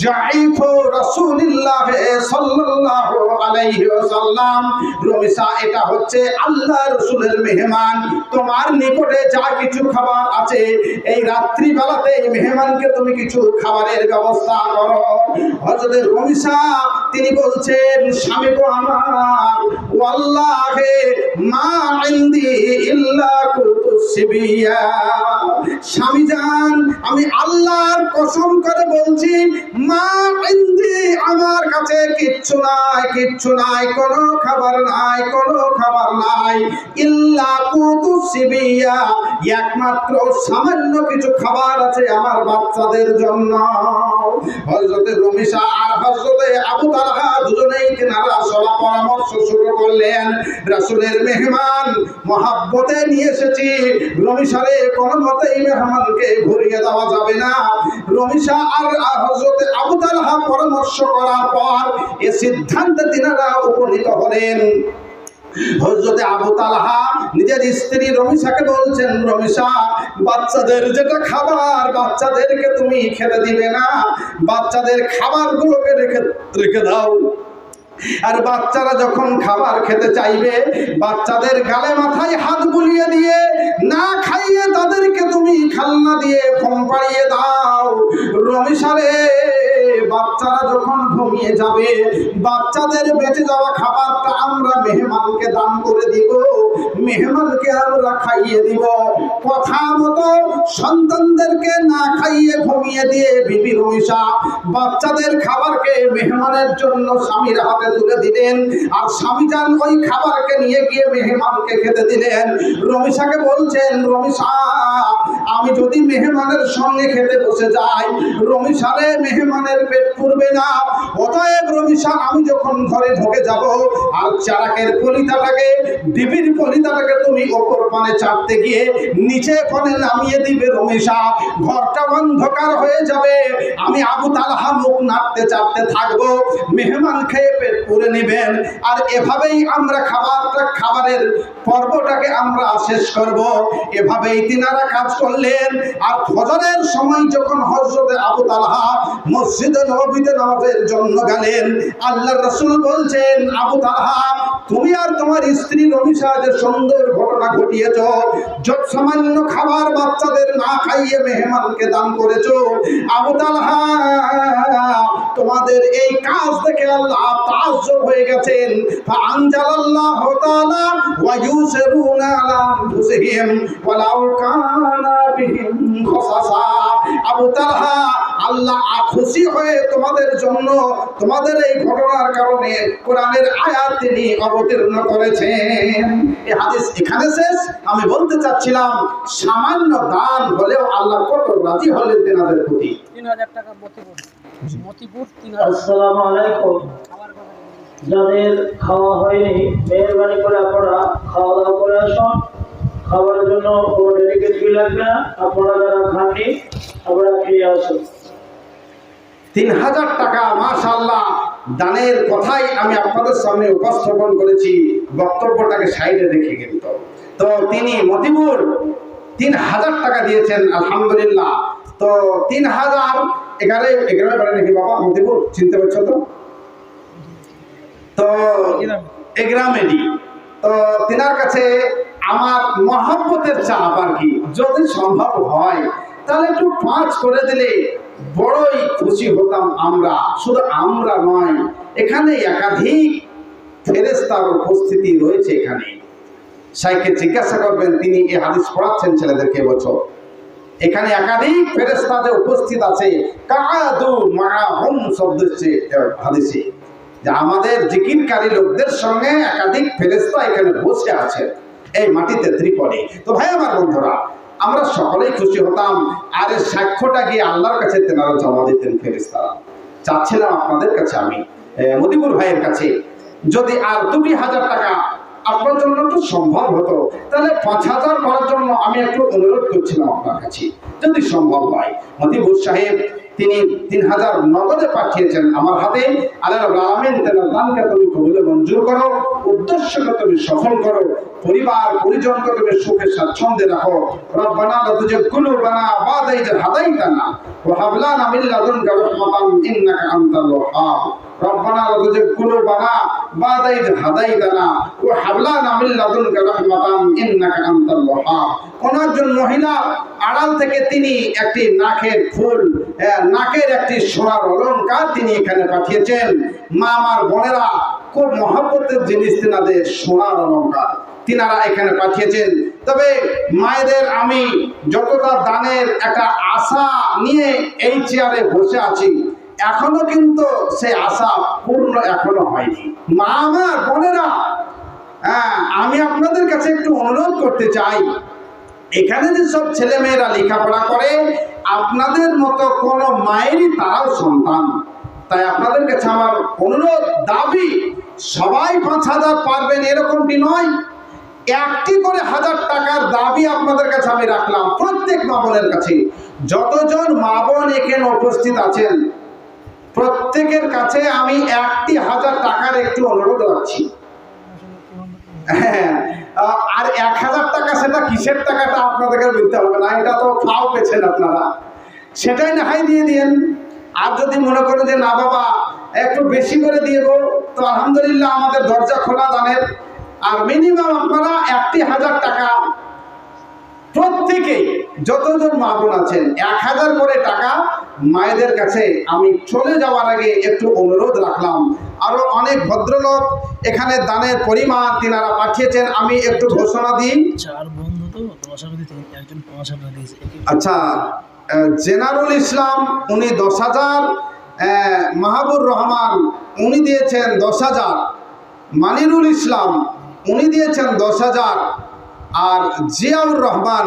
জাইফু রাসূলুল্লাহ সাল্লাল্লাহু আলাইহি ওয়াসাল্লাম, রমিসা এটা হচ্ছে আল্লাহর রাসূলের মেহমান, তোমার নিকটে যা কিছু খাবার আছে এই রাত্রি বেলাতে এই মেহমানকে তুমি কিছু খাবারের ব্যবস্থা করো। হযরত রমিসা তিনি বলছেন, স্বামী গো আমার, ওয়াল্লাহি মা ইনদি ইল্লা কুতুসবিয়া, স্বামী জান আমি আল্লাহর কসম করে বলছি, মা ইনদি আমার কাছে কিচ্ছু নাই, কিচ্ছু নাই, কোনো খাবার নাই, কোনো খাবার নাই, ইল্লা কুতুসবিয়া, একমাত্র সামান্য কিছু খাবার আছে আমার বাচ্চাদের জন্য। হযরত রমিসা আর হযরত আবু তালহা দুজনেই তিনারা সলা পরামর্শ শুরু করলেন, রাসূলের মেহমান মহাব্বতে নিয়ে এসেছি, রমিসারে কোনো মতেই মেহমানকে ঘুরিয়ে দেওয়া যাবে না। রমিসা আর হযরত আবু তালহা পরামর্শ করার পর এই সিদ্ধান্তে তিনারা উপনীত হলেন। হযরত আবু তালহা নিজের স্ত্রী রমিসাকে বলছেন, রমিসা বাচ্চাদের যেটা খাবার বাচ্চাদেরকে তুমি খেতে দিবে না, বাচ্চাদের খাবারগুলোকে রেখে দাও। আর বাচ্চারা যখন খাবার খেতে চাইবে বাচ্চাদের গালে মাথায় হাত বুলিয়ে দিয়ে না খাইয়ে তাদেরকে তুমি খালনা দিয়ে ফোন পাড়িয়ে দাও। রমিসারে বাচ্চারা যখন ঘুমিয়ে যাবে বাচ্চাদের বেঁচে যাওয়া খাবারটা আমরা মেহমানকে দান করে দিব, মেহমানকে আমরা খাইয়ে দিব। কথা মতো সন্তানদেরকে না খাইয়ে ঘুমিয়ে দিয়ে বিবি রমিসা বাচ্চাদের খাবারকে মেহমানের জন্য স্বামীর হাতে তুলে দিলেন, আর স্বামী যান ওই খাবারকে নিয়ে গিয়ে মেহমানকে খেতে দিলেন। রমিসাকে বলছেন, রমিসা আমি যদি মেহমানের সঙ্গে খেতে বসে যাই রমিসারে মেহমানের পেট পুরবে না, অতএব রমিসা আমি যখন ঘরে ঢুকে যাব আর চারাকের পলিতাটাকে ডিবির পলিতাটাকে তুমি ওপর পানে চাটতে গিয়ে নিচে পানে নামিয়ে দিবে রমিসা, ঘরটা অন্ধকার হয়ে যাবে, আমি আবু তালহা মুখ নাড়তে চাটতে থাকবো, মেহমান খেয়ে পেট পুরে নেবেন। আর এভাবেই আমরা খাবারের পর্বটাকে আমরা শেষ করব। এভাবেই তিনারা কাজ করলেন। আর ফজরের সময় যখন হযরত আবু তালহা মসজিদে নববীতে নামাজের জন্য গেলেন, আল্লাহর রাসূল বলছেন, আবু তালহা তুমি আর তোমার স্ত্রী রমিসা যে সুন্দর ঘটনা ঘটিয়েছো, যত সামান্য খাবার বাচ্চাদের না খাইয়ে মেহমানকে দান করেছো, আবু তালহা তোমাদের এই কাজ দেখে আল্লাহ তাআজ্জুব হয়ে গেছেন। ফাআনজালাল্লাহু তাআলা ওয়া ইউসিরুনা আলা আনফুসিহিম ওয়ালাউ কানা বিহিম খাসাসা। আবু তালহা আল্লাহ খুশি হয়ে তোমাদের জন্য তোমাদের এই ঘটনার কারণে কোরআনের আয়াত তিনি অবতীর্ণ করেছেন। এই হাদিস এখানে শেষ। আমি বলতে চাচ্ছিলাম সামান্য দান হলেও আল্লাহ কত রাজি হলেন তেনাদের প্রতি। 3000 টাকা মতিপুর 3000। আসসালামু আলাইকুম। যাদের খাওয়া হয়নি মেহরবানি করে আপনারা খাওয়া দাওয়া করে আসুন। খাবারের জন্য কোনো ডেলিকেট ফি লাগবে না, আপনারা যারা খাননি আপনারা খেয়ে আসুন। 3000 টাকা মাশাআল্লাহ দানের কথাই আমি আপনাদের সামনে উপস্থাপন করেছি, বক্তব্যটাকে সাইডে রেখে কিন্তু। তো তিনি মতিপুর 3000 টাকা দিয়েছেন, আলহামদুলিল্লাহ। তো 3000 এগারো বাড়ি নাকি বাবা মতিপুর, চিনতে পারছো তো? তো এগ্রামেডি। তো তিনার কাছে আমার মহব্বতের চাপ আর কি, যদি সম্ভব হয় তাহলে একটু 5 করে দিলে বড়ই খুশি হতাম আমরা। শুধু আমরা নয়, এখানে একাধিক ফেরেশতার উপস্থিতি রয়েছে। এখানে শাইখকে জিজ্ঞাসা করবেন, তিনি এই হাদিস পড়াচ্ছেন ছেলেদেরকে এবছর। এখানে একাধিক ফেরেশতা যে উপস্থিত আছে, কাআদু মাআহুম শব্দ হচ্ছে হাদিসে, যে আমাদের জিকিরকারী লোকদের সঙ্গে একাধিক ফেরেশতা এখানে বসে আছে এই মাটিতে ত্রিপলে। তো ভাই আমার বন্ধুরা, আমরা সকলেই খুশি হতাম। আর এর সাক্ষ্যটা গিয়ে আল্লাহর কাছে তেনারা জমা দিতেন ফেরেশতারা। চাচ্ছিলাম আপনাদের কাছে, আমি মদিবুর ভাইয়ের কাছে, যদি আর 2000 টাকা আপনার জন্য একটু সম্ভব হতো, তাহলে 5000 করার জন্য আমি একটু অনুরোধ করছিলাম আপনার কাছে, যদি সম্ভব হয়। মদিবুর সাহেব তিনি 3000 নগদে পাঠিয়েছেন আমার হাতে। আল্লাহ রাব্বুল আলামিন তেনার দানকে তুমি কবুল মঞ্জুর করো, উদ্দেশ্যকে তুমি সফল করো, পরিবার পরিজনকে তুমি সুখে স্বাচ্ছন্দ্যে রাখো। রব্বানা লা তুজিগ কুলুবানা বা'দা ইয হাদাইতানা ওয়া হাব লানা মিন লাদুনকা রাহমাতান ইন্নাকা আনতাল ওয়াহ্হাব। রব্বানা লা তুজিগ কুলুবানা বা'দা ইয হাদাইতানা ওয়া হাব লানা মিন লাদুনকা রাহমাতান ইন্নাকা আনতাল ওয়াহ্হাব। কোন একজন মহিলা আড়াল থেকে তিনি একটি নাকের ফুল, নাকের একটি সোনার অলংকার তিনি এখানে পাঠিয়েছেন। মা আমার বোনেরা, খুব মহব্বতের জিনিস তিনাদের সোনার অলংকার তিনারা এখানে পাঠিয়েছেন। তবে মায়েদের আমি যতটা দানের একটা আশা নিয়ে এই চেয়ারে বসে আছি, এখনো কিন্তু সেই আশা পূর্ণ এখনো হয়নি। মা আমার বোনেরা, আমি আপনাদের কাছে একটু অনুরোধ করতে চাই, এখানে যে সব ছেলে মেয়েরা লেখাপড়া করে, আপনাদের মতো কোন মায়েরই তারাও সন্তান। তাই আপনাদের কাছে আমার অনুরোধ, দাবি, সবাই 5000 পারবেন এরকমটি নয়, একটি করে 1000 টাকার দাবি আপনাদের কাছে আমি রাখলাম। প্রত্যেক মা বোনের কাছে, যতজন মা বোন এখানে উপস্থিত আছেন, প্রত্যেকের কাছে আমি একটি 1000 টাকার একটু অনুরোধ রাখছি। আর 1000 টাকা, সেটা কিসের টাকাটা আপনাদেরকে বলতে হবে না, এটা তো ফাও পেয়েছেন আপনারা, সেটাই না হয় দিয়ে দিন। আর যদি মনে করেন যে না বাবা একটু বেশি করে দিয়ে গো, তো আলহামদুলিল্লাহ আমাদের দরজা খোলা দানের। আর মিনিমাম আপনারা 1000 টাকা প্রত্যেকে, যতজন মা বোন আছেন, 1000 করে টাকা মায়েদের কাছে আমি চলে যাওয়ার আগে একটু অনুরোধ রাখলাম। আরো অনেক ভদ্রলোক এখানে দানের পরিমাণ তিনারা পাঠিয়েছেন, আমি একটু ঘোষণা দিই। আচ্ছা, জেনারুল ইসলাম উনি 10,000, মাহবুর রহমান উনি দিয়েছেন 10,000, মানিরুল ইসলাম উনি দিয়েছেন 10,000, আর জিয়াউর রহমান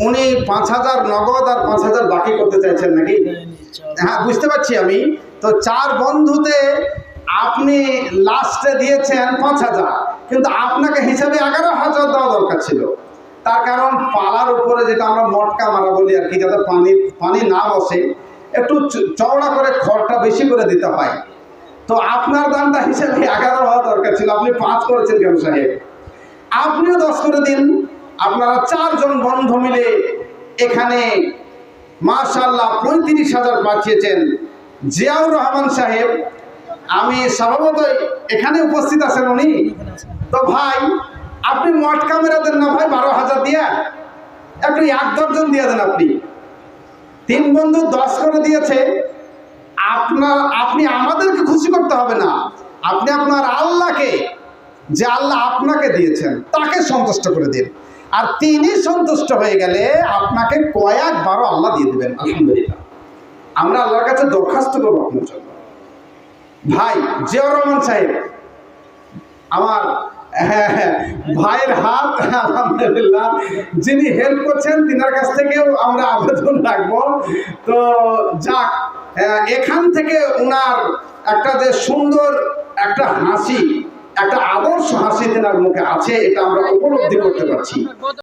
উনি 5000 নগদ আর 5000 বাকি করতে চাইছেন নাকি? হ্যাঁ, বুঝতে পারছি আমি। তো 4 বন্ধুতে আপনি লাস্টে দিয়েছেন 5000, কিন্তু আপনাকে হিসাবে 11,000 দেওয়া দরকার ছিল। তার কারণ পালার উপরে যেটা আমরা মটকা মারা বলি আর কি, যাতে পানি না বসে, একটু চওড়া করে খড়টা বেশি করে দিতে হয়। তো আপনার দানটা হিসেবে 11 হওয়া দরকার ছিল, আপনি 5 করেছেন কেন সাহেব? আপনিও 10 করে দিন। আপনারা 4 জন বন্ধু মিলে এখানে মাশাআল্লাহ 35,000 পাঠিয়েছেন। জিয়াউর রহমান সাহেব, আমি স্বভাবতই এখানে উপস্থিত আছেন উনি, তো ভাই আপনি মটকা মেরে দেন না ভাই, 12,000 দিয়ে একটু 1-10 জন দিয়ে দেন। আপনি 3 বন্ধু 10 করে দিয়েছে। আপনি আমাদেরকে খুশি করতে হবে না, আপনি আপনার আল্লাহকে, যে আল্লাহ আপনাকে দিয়েছেন, তাকে সন্তুষ্ট করে দিন। আর তিনি সন্তুষ্ট হয়ে গেলে আপনাকে কয়েকবারও আল্লাহ দিয়ে দেবেন। আলহামদুলিল্লাহ, আমরা আল্লাহর কাছে দরখাস্ত করবো আপনার জন্য। ভাই জিয়াউর রহমান সাহেব, আমার ভাইয়ের হাত আলহামদুলিল্লাহ যিনি হেল্প করছেন, তিনার কাছ থেকেও আমরা আবেদন রাখবো। তো যাক, এখান থেকে ওনার একটা যে সুন্দর একটা হাসি, একটা আদর্শ হাসি তেনার মুখে আছে, এটা আমরা উপলব্ধি করতে পারছি।